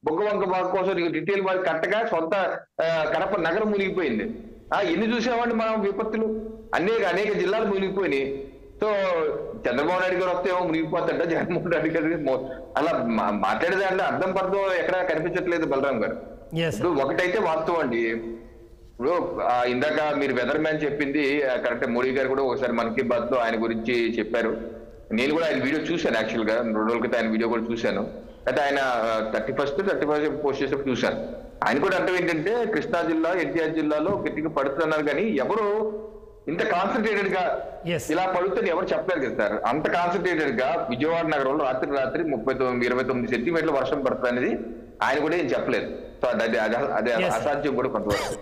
బొగ్గవంక బాగు కోసం రిటైల్ వాళ్ళు కట్టగా సొంత కడప నగరం మునిగిపోయింది. ఎన్ని చూసామండి మనం విపత్తులు? అనేక జిల్లాలు మునిగిపోయినాయి. సో చంద్రబాబు నాయుడు గారు వస్తే ఏమో మునిగిపోతాడ, జగన్మోహన్ రెడ్డి గారు అలా మాట్లాడేదాంట్లో అర్థం పర్థం ఎక్కడా కనిపించట్లేదు బలరాం గారు. ఇప్పుడు ఒకటైతే వాస్తవం అండి. ఇప్పుడు ఇందాక మీరు వెదర్ మ్యాన్ చెప్పింది కరెక్ట్. మోడీ గారు కూడా ఒకసారి మన్ కీ బాత్ లో ఆయన గురించి చెప్పారు. నేను కూడా ఆయన వీడియో చూశాను. యాక్చువల్ గా 2 రోజుల క్రితం ఆయన వీడియో కూడా చూశాను. అయితే ఆయన 31 పోస్ట్ చేసినప్పుడు చూశాను. ఆయన కూడా అంటే ఏంటంటే కృష్ణా జిల్లా, ఎన్టీఆర్ జిల్లాలో గట్టిగా పడుతున్నారు కానీ ఎవరు ఇంత కాన్సన్ట్రేటెడ్ గా ఇలా పడుతుంది ఎవరు చెప్పలేరు కదా సార్. అంత కాన్సన్ట్రేటెడ్ గా విజయవాడ నగరంలో రాత్రి 29 సెంటీమీటర్ల వర్షం పడుతుంది అనేది ఆయన కూడా ఏం చెప్పలేదు. సో అదే అసాధ్యం కూడా కొంతవరకు.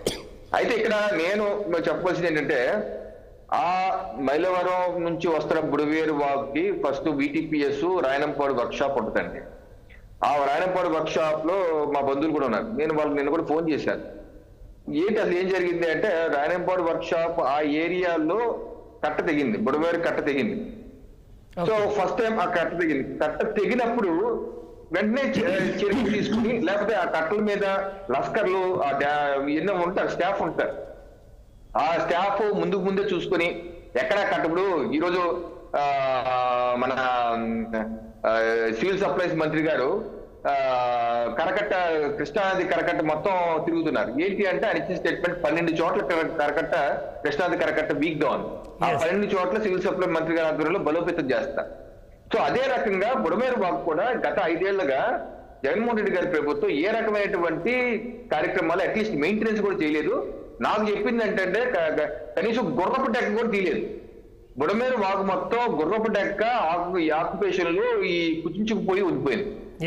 అయితే ఇక్కడ నేను చెప్పవలసింది ఏంటంటే ఆ మైలవరం నుంచి వస్తున్న Budaveru వాగుకి first VTPS రాయనంపాడు work shop ఉంటుందండి. ఆ రాయనంపాడు వర్క్ షాప్ లో మా బంధువులు కూడా ఉన్నారు. నేను కూడా ఫోన్ చేశాను. ఏంటి అసలు ఏం జరిగింది అంటే రాయనంపాడు వర్క్ షాప్ ఆ ఏరియాలో కట్ట తెగింది, బుడవేరు కట్ట తెగింది. సో ఫస్ట్ టైం ఆ కట్ట తెగినప్పుడు వెంటనే చర్యలు తీసుకుని, లేకపోతే ఆ కట్టల మీద లస్కర్లు ఎన్నో ఉంటారు, స్టాఫ్ ఉంటారు. ఆ స్టాఫ్ ముందే చూసుకుని ఎక్కడా కట్టప్పుడు ఈరోజు మన సివిల్ సప్లైస్ మంత్రి గారు కరకట్ట, కృష్ణానది కరకట్ట మొత్తం తిరుగుతున్నారు. ఏంటి అంటే ఆయన ఇచ్చిన స్టేట్మెంట్ 12 చోట్ల కరకట్ట, కృష్ణానది కరకట్ట వీక్ డౌన్. ఆ 12 చోట్ల సివిల్ సప్లై మంత్రి గారి ఆధ్వర్యంలో బలోపేతం చేస్తారు. సో అదే రకంగా బుడమేరు వాగు కూడా గత 5 ఏళ్లుగా జగన్మోహన్ రెడ్డి గారి ప్రభుత్వం ఏ రకమైనటువంటి కార్యక్రమాలు అట్లీస్ట్ మెయింటెనెన్స్ కూడా చేయలేదు. నాకు చెప్పింది ఏంటంటే కనీసం గుర్రపు డెక్క కూడా తీయలేదు. బుడమేరు వాగు మొత్తం గుర్రపు డెక్క ఆక్యుపేషన్లు ఈ కుచించుకుపోయి ఉండిపోయింది.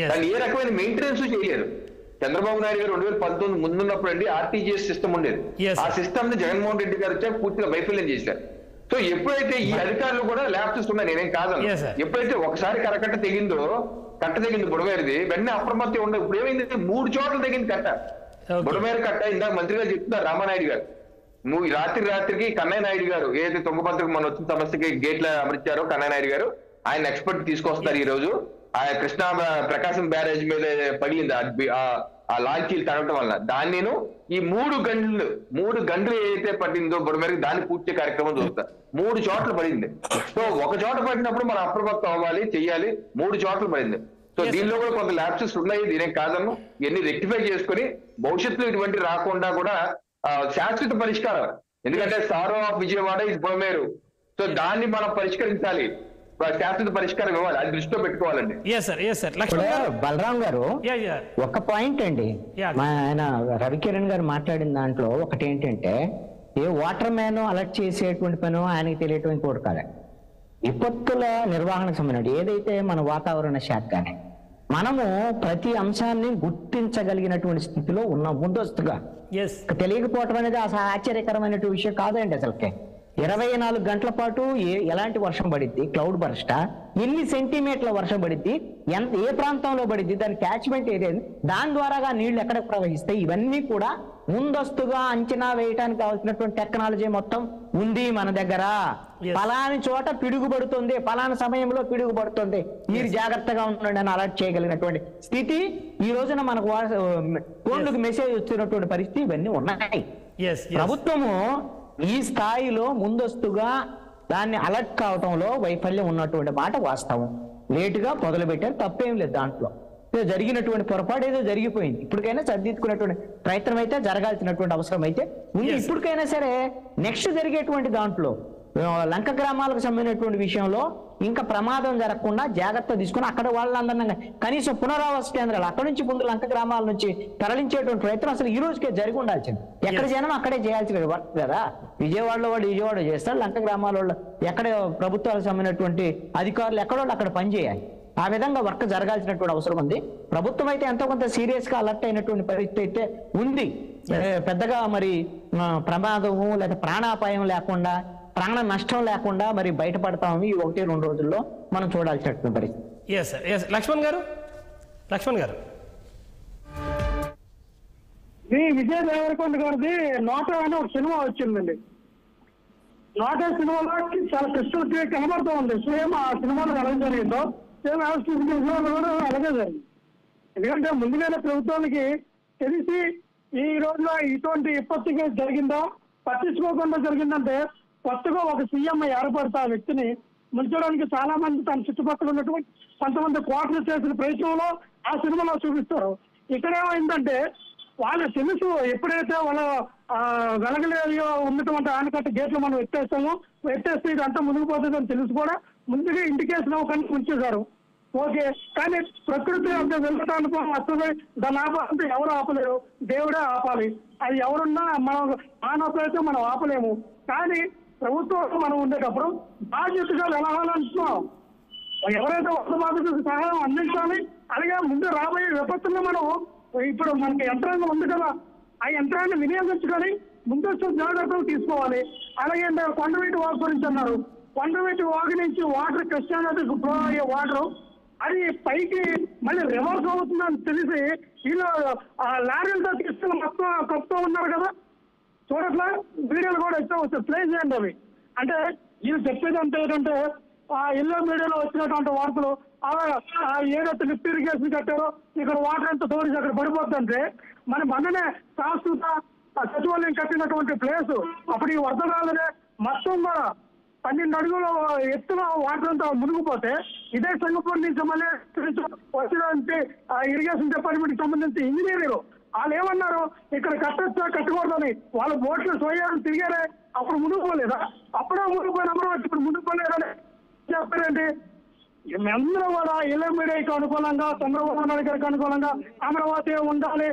దాన్ని ఏ రకమైన మెయింటెనెన్స్ చేయలేదు. చంద్రబాబు నాయుడు గారు 2019 ముందున్నప్పుడు అండి RTGS సిస్టమ్ ఉండేది. ఆ సిస్టమ్ ని జగన్మోహన్ రెడ్డి గారు వచ్చాక పూర్తిగా వైఫల్యం చేశారు. సో ఎప్పుడైతే ఈ అధికారులు కూడా ల్యాప్స్ ఉన్నాయి, నేనేం కాదని, ఎప్పుడైతే ఒకసారి కట్ట తెగింది బుడమేరుది, వెంటనే అప్రమత్తం ఉండదు. ఇప్పుడు ఏమైంది, 3 చోట్ల తెగింది కట్ట, బుడమేరు కట్ట. ఇందాక మంత్రి గారు చెప్తున్నారు రామానాయుడు గారు, రాత్రికి కన్నయ్య నాయుడు గారు ఏదైతే తుంగభద్రకు మన వచ్చిన సమస్యకి గేట్ల అమర్చారో కన్నయ్య నాయుడు గారు, ఆయన ఎక్స్పర్ట్ తీసుకొస్తారు. ఈ రోజు ఆ కృష్ణా ప్రకాశం బ్యారేజ్ మీద పగిలింది ఆ లాంచీలు తగ్గడం వల్ల, దాన్ని నేను ఈ 3 గంటలు ఏదైతే పట్టిందో బుడమేరకు దాన్ని పూర్తి కార్యక్రమం చూస్తా. 3 చోట్ల పడింది. సో ఒక చోట పడినప్పుడు మనం అప్రమత్తం అవ్వాలి, చెయ్యాలి. 3 చోట్ల పడింది. సో దీనిలో కూడా కొంత ల్యాప్సెస్ ఉన్నాయి, దీనికి కాదను. ఇవన్నీ రెక్టిఫై చేసుకుని భవిష్యత్తులో ఇటువంటి రాకుండా కూడా శాశ్వత పరిష్కారం. ఎందుకంటే సారో of Vijayawada is Budameru. So దాన్ని మనం పరిష్కరించాలి, శాశ్వత పరిష్కారం ఇవ్వాలి, అది దృష్టిలో పెట్టుకోవాలండి. బలరాం గారు ఒక పాయింట్ అండి, ఆయన రవికిరణ్ గారు మాట్లాడిన దాంట్లో ఒకటి ఏంటంటే, ఏ వాటర్ మ్యాన్ అలర్ట్ చేసేటువంటి పని ఆయనకి తెలియటువంటి కూడా కాదు. విపత్తుల నిర్వహణకు సంబంధించి ఏదైతే మన వాతావరణ శాఖ కానీ మనము ప్రతి అంశాన్ని గుర్తించగలిగినటువంటి స్థితిలో ఉన్నాం ముందస్తుగా. తెలియకపోవటం అనేది అసలు ఆశ్చర్యకరమైనటువంటి విషయం కాదండి. అసలుకే 24 గంటల పాటు ఎలాంటి వర్షం పడిద్ది, క్లౌడ్ బర్స్టా, ఎన్ని సెంటీమీటర్ల వర్షం పడిద్ది, ఏ ప్రాంతంలో పడిద్ది, దాని క్యాచ్మెంట్ ఏదైంది, దాని ద్వారాగా నీళ్లు ఎక్కడ ప్రవహిస్తాయి, ఇవన్నీ కూడా ముందస్తుగా అంచనా వేయడానికి కావాల్సినటువంటి టెక్నాలజీ మొత్తం ఉంది మన దగ్గర. పలాని చోట పిడుగుపడుతుంది, పలానా సమయంలో పిడుగుపడుతుంది, మీరు జాగ్రత్తగా ఉండండి అని అలర్ట్ చేయగలిగినటువంటి స్థితి ఈ రోజున మనకు ఫోన్లకు మెసేజ్ వచ్చినటువంటి పరిస్థితి ఇవన్నీ ఉన్నాయి. ప్రభుత్వము ఈ స్థాయిలో ముందస్తుగా దాన్ని అలర్ట్ కావటంలో వైఫల్యం ఉన్నటువంటి మాట వాస్తవం. లేటుగా మొదలు పెట్టారు, తప్పేం లేదు. దాంట్లో జరిగినటువంటి పొరపాటు ఏదో జరిగిపోయింది. ఇప్పటికైనా సర్దిద్దుకునేటువంటి ప్రయత్నం అయితే జరగాల్సినటువంటి అవసరం అయితే ఉంది. ఇప్పటికైనా సరే నెక్స్ట్ జరిగేటువంటి దాంట్లో లంక గ్రామాలకు సంబంధించినటువంటి విషయంలో ఇంకా ప్రమాదం జరగకుండా జాగ్రత్త తీసుకుని అక్కడ వాళ్ళందరినీ కనీసం పునరావాస కేంద్రాలు అక్కడ నుంచి ముందు లంక గ్రామాల నుంచి తరలించేటువంటి ప్రయత్నం అసలు ఈ రోజుకే జరిగి ఉండాల్సింది. ఎక్కడ జనం అక్కడే చేయాల్సిన వర్క్ కదా. విజయవాడలో వాడు విజయవాడ చేస్తారు, లంక గ్రామాల వాళ్ళు ఎక్కడ ప్రభుత్వాలకు సంబంధించినటువంటి అధికారులు ఎక్కడోళ్ళు అక్కడ పనిచేయాలి. ఆ విధంగా వర్క్ జరగాల్సినటువంటి అవసరం ఉంది. ప్రభుత్వం అయితే ఎంతో కొంత సీరియస్ గా అలర్ట్ అయినటువంటి పరిస్థితి అయితే ఉంది. పెద్దగా మరి ప్రమాదము లేదా ప్రాణాపాయం లేకుండా, ప్రాణ నష్టం లేకుండా మరి బయటపడతామని ఈ 1-2 రోజుల్లో మనం చూడాల్సినటువంటి పరిస్థితి. లక్ష్మణ్ గారు విజయ్ దేవరకొండ గారిది నోటా అని ఒక సినిమా వచ్చిందండి. నోటా సినిమాలో చాలా క్రిస్టల్ క్లియర్ కనబడుతూ ఉంది. సేమ్ ఆ సినిమాలో ఎలా జరిగిందో సేమ్ అలాగే జరిగింది. ఎందుకంటే ముందుగానే ప్రభుత్వానికి తెలిసి ఈ రోజులో ఇటువంటి విపత్తుగా జరిగిందో పట్టించుకోకుండా జరిగిందంటే కొత్తగా ఒక సీఎం ఏర్పడితే ఆ వ్యక్తిని ముంచడానికి చాలా మంది తన చుట్టుపక్కల ఉన్నటువంటి కొంతమంది కోటలు చేసిన ప్రయత్నంలో ఆ సినిమాలో చూపిస్తారు. ఇక్కడేమైందంటే వాళ్ళు తెలుసు, ఎప్పుడైతే వాళ్ళ వెలగలేదో ఉన్నటువంటి ఆనకట్ట గేట్లు మనం ఎత్తేస్తే ఇదంతా ముందుకు పోతుందని తెలుసు కూడా ముందుగా ఇండికేషన్ అవ్వకుండా ఉంచేశారు. ఓకే, కానీ ప్రకృతి అంత వెళ్ళటానికి వస్తుంది, దాన్ని ఆపాలంటే ఎవరు ఆపలేరు, దేవుడే ఆపాలి. అది ఎవరున్నా మనం మానవ ప్రయత్నం మనం ఆపలేము. కానీ ప్రభుత్వం మనం ఉండేటప్పుడు బాధ్యతగా వెళ్ళాలంటున్నాం. ఎవరైతే వరద బాధితులకు సహాయం అందించాలి. అలాగే ముందు రాబోయే విపత్తుల్లో మనం ఇప్పుడు మనకి యంత్రాంగం ఉంది కదా, ఆ యంత్రాన్ని వినియోగించుకొని ముందస్తు జాగ్రత్తలు తీసుకోవాలి. అలాగే కొండవీటి వాగు గురించి అన్నారు. కొండవీటి వాగు నుంచి వాటర్ కృష్ణా నదికి ఫ్లో అయ్యే వాటర్ అది పైకి మళ్ళీ రివర్స్ అవుతుందని తెలిసి వీళ్ళు లారీలతో తీసుకుని మొత్తం కప్పుతూ ఉన్నారు కదా, చూడట్లా వీడియోలు కూడా ఇష్టం ప్లే చేయండి అవి. అంటే వీళ్ళు చెప్పేది అంతే ఏంటంటే ఎల్లో మీడియాలో వచ్చినటువంటి వార్తలు ఏదైతే లిఫ్ట్ ఇరిగేషన్ కట్టారో ఇక్కడ వాటర్ ఎంత తోడిసి అక్కడ పడిపోతుందంటే మన మననే శాశ్వత సచివాలయం కట్టినటువంటి ప్లేస్ అప్పుడు ఈ వరదగాలనే మొత్తం కూడా 12 అడుగుల ఎత్తున వాటర్ అంతా మునిగిపోతే ఇదే సంగపూర్ నుంచి మళ్ళీ వచ్చినటువంటి ఇరిగేషన్ డిపార్ట్మెంట్ కి సంబంధించి ఇంజనీర్లు వాళ్ళు ఏమన్నారు, ఇక్కడ కట్టొచ్చా కట్టకూడదని. వాళ్ళ బోట్లు సోయాలు తిరిగారే, అప్పుడు మునిగిపోలేదా? అప్పుడే మునిగిపోయిన అమరావతి ఇప్పుడు మునిగిపోలేదని చెప్పారండి. మేమందరం కూడా ఇళ్ళ మీడియాకి అనుకూలంగా, చంద్రబాబు నాయుడు గారికి అనుకూలంగా అమరావతి ఉండాలి,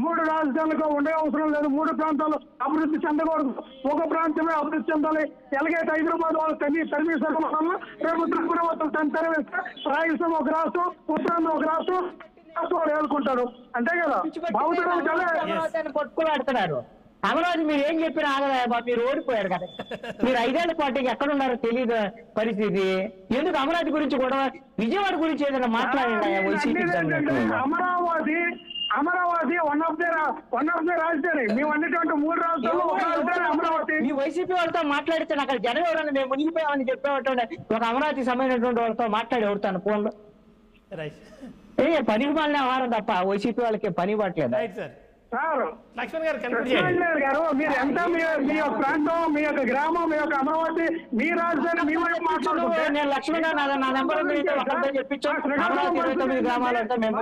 3 రాజధానులుగా ఉండే అవసరం లేదు, 3 ప్రాంతాలు అభివృద్ధి చెందకూడదు, ఒక ప్రాంతమే అభివృద్ధి చెందాలి. ఎలాగైతే హైదరాబాద్ వాళ్ళు తరిమేశారు వల్ల రేపు ప్రభుత్వం తరివేస్తే రాయలసీమ ఒక రాష్ట్రం, ఉత్తరాంధ్ర ఒక రాష్ట్రం వాళ్ళు ఏలుకుంటారు. అంతే కదా, బాగుంటుంది. పట్టుకులాడుతున్నారు. అమరావతి మీరు ఏం చెప్పినా ఆగదా, మీరు ఓడిపోయారు కదా. మీరు 5 ఏళ్ల పార్టీకి ఎక్కడున్నారో తెలియదు పరిస్థితి. ఎందుకు అమరావతి గురించి కూడా విజయవాడ గురించి ఏదైనా మాట్లాడండి. అమరావతి వన్ ఆఫ్ ది రాజధాని. మేము అన్నిటువంటి 3 రాష్ట్రాలు అమరావతి. మీ వైసీపీ వాళ్ళతో మాట్లాడితే అక్కడ జనం ఎవరన్నా మేము మునిగిపోయామని చెప్పేవాళ్ళు ఒక అమరావతి సంబంధించినటువంటి వాళ్ళతో మాట్లాడి ఎవరుతాను ఫోన్లో. పనికి మాలిన ఆహారం తప్ప వైసీపీ వాళ్ళకి పని పట్టలేదు. సార్ లక్ష్మణ్ గారు మీరు ఎంత మీ యొక్క ప్రాంతం, మీ యొక్క గ్రామం, మీ యొక్క అమరావతి, మీ రాజధాని మీ వైపు మాట్లాడుతుంటే నేను లక్ష్మణ్ గారు నా నెంబర్ చెప్పించాను. అమరావతి 29 గ్రామాలు అంటే మేము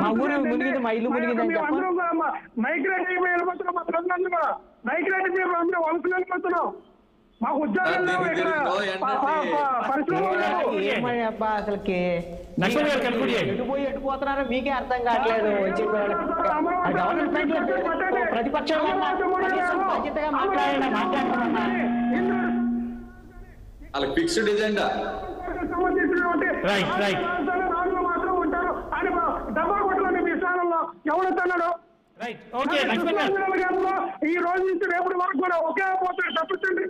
మా ఊరు మునిగింది, మా ఇల్లు మునిగింది అని చెప్పాను. మైగ్రేట్ వెళ్ళిపోతున్నాం, మా ప్రజలందరూ కూడా మైగ్రేట్ మీరు అందరూ వలసలు వెళ్ళిపోతున్నాం. మాకు ఉద్యోగాలు ఏమయ్యబ్బా అసలుకి ఎటుపోయి ఎటుపోతున్నారో మీకే అర్థం కావట్లేదు. గవర్నమెంట్ ప్రతిపక్షం బాధ్యతగా మాట్లాడుతున్నా ఫిక్స్డ్ ఎజెండా మాత్రం ఉంటారు అని డబ్బా కొట్టుకోండి మీ స్థానంలో ఎవడొస్తున్నాడు. ఈ రోజు నుంచి రేపటి వరకు కూడా ఒకే పోతాడు తప్పించండి.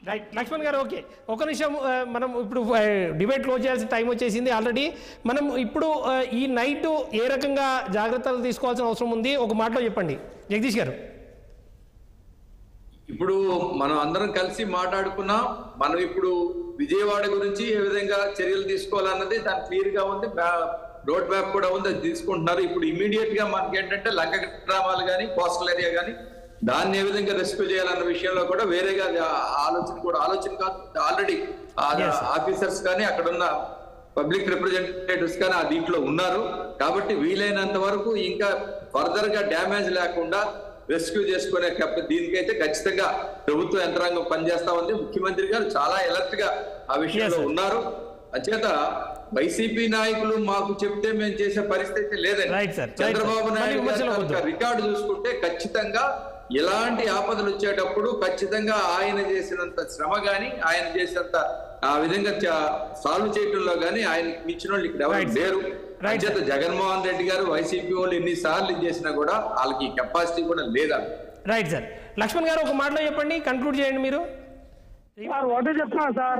రైట్ లక్ష్మణ్ గారు, ఓకే ఒక నిమిషం. మనం ఇప్పుడు డిబేట్ క్లోజ్ చేయాల్సిన టైం వచ్చేసింది ఆల్రెడీ. మనం ఇప్పుడు ఈ నైట్ ఏ రకంగా జాగ్రత్తలు తీసుకోవాల్సిన అవసరం ఉంది ఒక మాటలో చెప్పండి జగదీష్ గారు. ఇప్పుడు మనం అందరం కలిసి మాట్లాడుకున్నాం. మనం ఇప్పుడు విజయవాడ గురించి ఏ విధంగా చర్యలు తీసుకోవాలన్నది దాని క్లియర్ గా ఉంది, రోడ్ మ్యాప్ కూడా ఉంది, అది తీసుకుంటున్నారు. ఇప్పుడు ఇమీడియట్ గా మనకి ఏంటంటే లంక గ్రామాలు కానీ కోస్టల్ ఏరియా కానీ దాన్ని ఏ విధంగా రెస్క్యూ చేయాలన్న విషయంలో కూడా వేరేగా ఆలోచన కాదు, ఆల్రెడీ ఆఫీసర్స్ కానీ అక్కడ ఉన్న పబ్లిక్ రిప్రజెంటేటివ్స్ కానీ దీంట్లో ఉన్నారు. కాబట్టి వీలైనంత వరకు ఇంకా ఫర్దర్ గా డ్యామేజ్ లేకుండా రెస్క్యూ చేసుకునే దీనికైతే ఖచ్చితంగా ప్రభుత్వ యంత్రాంగం పనిచేస్తా ఉంది. ముఖ్యమంత్రి గారు చాలా అలర్ట్ గా ఆ విషయంలో ఉన్నారు. అంచేత వైసీపీ నాయకులు మాకు చెప్తే మేము చేసే పరిస్థితి లేదండి. చంద్రబాబు నాయుడు గారి రికార్డు చూసుకుంటే ఖచ్చితంగా ఎలాంటి ఆపదలు వచ్చేటప్పుడు ఖచ్చితంగా ఆయన చేసినంత శ్రమ గాని, ఆయన చేసినంత ఆ విధంగా సాల్వ్ చేయడంలో గానీ ఆయన మించిన వాళ్ళు ఇక్కడ ఎవరు లేరు. అంచేత జగన్మోహన్ రెడ్డి గారు వైసీపీ వాళ్ళు ఎన్నిసార్లు చేసినా కూడా వాళ్ళకి కెపాసిటీ కూడా లేదా. Right sir. లక్ష్మణ్ గారు ఒక మాటలో చెప్పండి, కంక్లూడ్ చేయండి మీరు. సార్ ఒకటే చెప్తున్నాను సార్,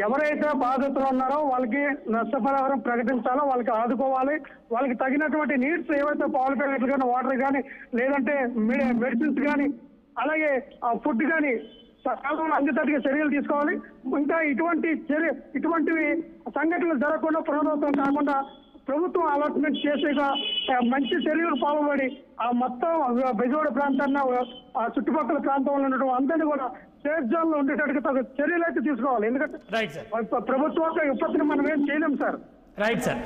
ఎవరైతే బాధితులు ఉన్నారో వాళ్ళకి నష్టపరిహారం ప్రకటించాలో, వాళ్ళకి ఆదుకోవాలి. వాళ్ళకి తగినటువంటి నీడ్స్ ఏవైతే పాలు ప్యాకెట్లు కానీ, వాటర్ కానీ, లేదంటే మెడిసిన్స్ కానీ, అలాగే ఫుడ్ కానీ అందేటట్టుగా చర్యలు తీసుకోవాలి. ఇంకా ఇటువంటివి సంఘటనలు జరగకుండా, పునరావృతం కాకుండా ప్రభుత్వం అలాట్మెంట్ చేసేగా మంచి చర్యలు పాల్పడి ఆ మొత్తం బెజవాడ ప్రాంతాన్ని, ఆ చుట్టుపక్కల ప్రాంతంలో ఉన్నటువంటి అందరినీ కూడా సేఫ్ జోన్ లో ఉండేటట్టుగా చర్యలు అయితే తీసుకోవాలి. ఎందుకంటే ప్రభుత్వం విపత్తుని మనం ఏం చేయలేము సార్. Right sir.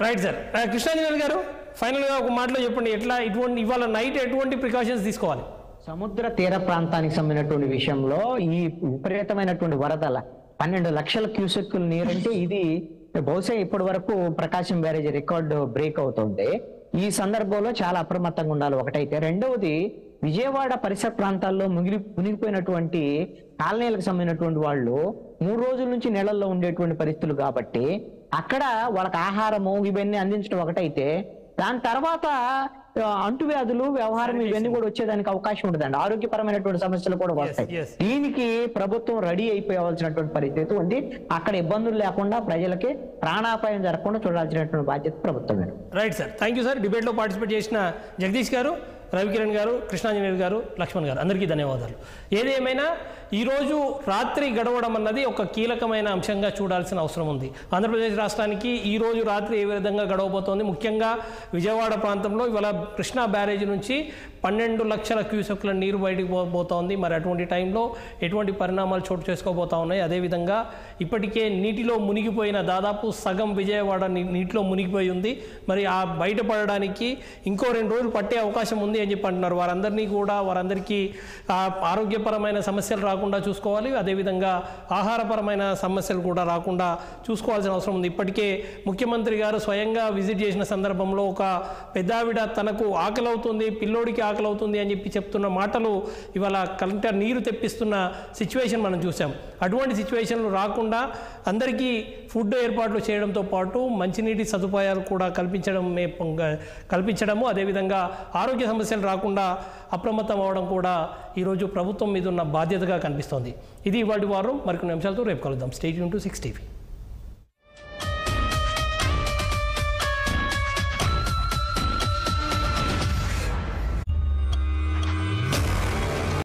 కృష్ణాంజనేయులు గారు ఫైనల్ గా ఒక మాటలో చెప్పండి, ఎట్లా ఇవాళ నైట్ ఎటువంటి ప్రికాషన్స్ తీసుకోవాలి? సముద్ర తీర ప్రాంతానికి సంబంధించినటువంటి విషయంలో ఈ విపరీతమైనటువంటి వరదల 12 లక్షల క్యూసెక్కుల నీరంటే ఇది బహుశా ఇప్పటి వరకు ప్రకాశం బ్యారేజ్ రికార్డు బ్రేక్ అవుతుంది. ఈ సందర్భంలో చాలా అప్రమత్తంగా ఉండాలి ఒకటైతే. రెండవది, విజయవాడ పరిసర ప్రాంతాల్లో మునిగిపోయినటువంటి కాలనీలకు సంబంధించినటువంటి వాళ్ళు 3 రోజుల నుంచి నీళ్ళల్లో ఉండేటువంటి పరిస్థితులు కాబట్టి అక్కడ వాళ్ళకి ఆహారము ఇవన్నీ అందించడం ఒకటైతే, దాని తర్వాత అంటువ్యాధులు వ్యవహారం ఇవన్నీ కూడా వచ్చేదానికి అవకాశం ఉంటుందండి. ఆరోగ్యపరమైనటువంటి సమస్యలు కూడా వస్తాయి. దీనికి ప్రభుత్వం రెడీ అయిపోవాల్సినటువంటి పరిస్థితి ఉంది. అక్కడ ఇబ్బందులు లేకుండా ప్రజలకి ప్రాణాపాయం జరగకుండా చూడాల్సినటువంటి బాధ్యత ప్రభుత్వమే. Right sir, thank you sir. డిబేట్లో పార్టిసిపేట్ చేసిన జగదీష్ గారు, రవికిరణ్ గారు, కృష్ణాంజనేయులు గారు, లక్ష్మణ్ గారు, అందరికీ ధన్యవాదాలు. ఏదేమైనా ఈరోజు రాత్రి గడవడం అన్నది ఒక కీలకమైన అంశంగా చూడాల్సిన అవసరం ఉంది. ఆంధ్రప్రదేశ్ రాష్ట్రానికి ఈరోజు రాత్రి ఏ విధంగా గడవబోతోంది, ముఖ్యంగా విజయవాడ ప్రాంతంలో ఇవాళ కృష్ణా బ్యారేజ్ నుంచి 12 లక్షల క్యూసెక్ల నీరు బయటకు పోతోంది. మరి అటువంటి టైంలో ఎటువంటి పరిణామాలు చోటు చేసుకోబోతా ఉన్నాయి. అదేవిధంగా ఇప్పటికే నీటిలో మునిగిపోయిన దాదాపు సగం విజయవాడ నీటిలో మునిగిపోయి ఉంది. మరి ఆ బయటపడడానికి ఇంకో 2 రోజులు పట్టే అవకాశం ఉంది అని చెప్పి అంటున్నారు. వారందరికీ ఆరోగ్యపరమైన సమస్యలు రాకుండా చూసుకోవాలి. అదేవిధంగా ఆహారపరమైన సమస్యలు కూడా రాకుండా చూసుకోవాల్సిన అవసరం ఉంది. ఇప్పటికే ముఖ్యమంత్రి గారు స్వయంగా విజిట్ చేసిన సందర్భంలో ఒక పెద్దావిడ తనకు ఆకలి అవుతుంది, పిల్లోడికి ఆకలి అవుతుంది అని చెప్పి చెప్తున్న మాటలు ఇవాళ కంట నీరు తెప్పిస్తున్న సిచ్యువేషన్ మనం చూసాం. అటువంటి సిచ్యువేషన్లు రాకుండా అందరికీ ఫుడ్ ఏర్పాట్లు చేయడంతో పాటు మంచినీటి సదుపాయాలు కూడా కల్పించడము, అదేవిధంగా ఆరోగ్య సమస్యలు రాకుండా అప్రమత్తం అవడం కూడా ఈరోజు ప్రభుత్వం మీద ఉన్న బాధ్యతగా కనిపిస్తోంది. ఇది ఇవాళ వారం. మరికొన్ని అంశాలతో రేపు కలుద్దాం. Stay tune to 6 TV.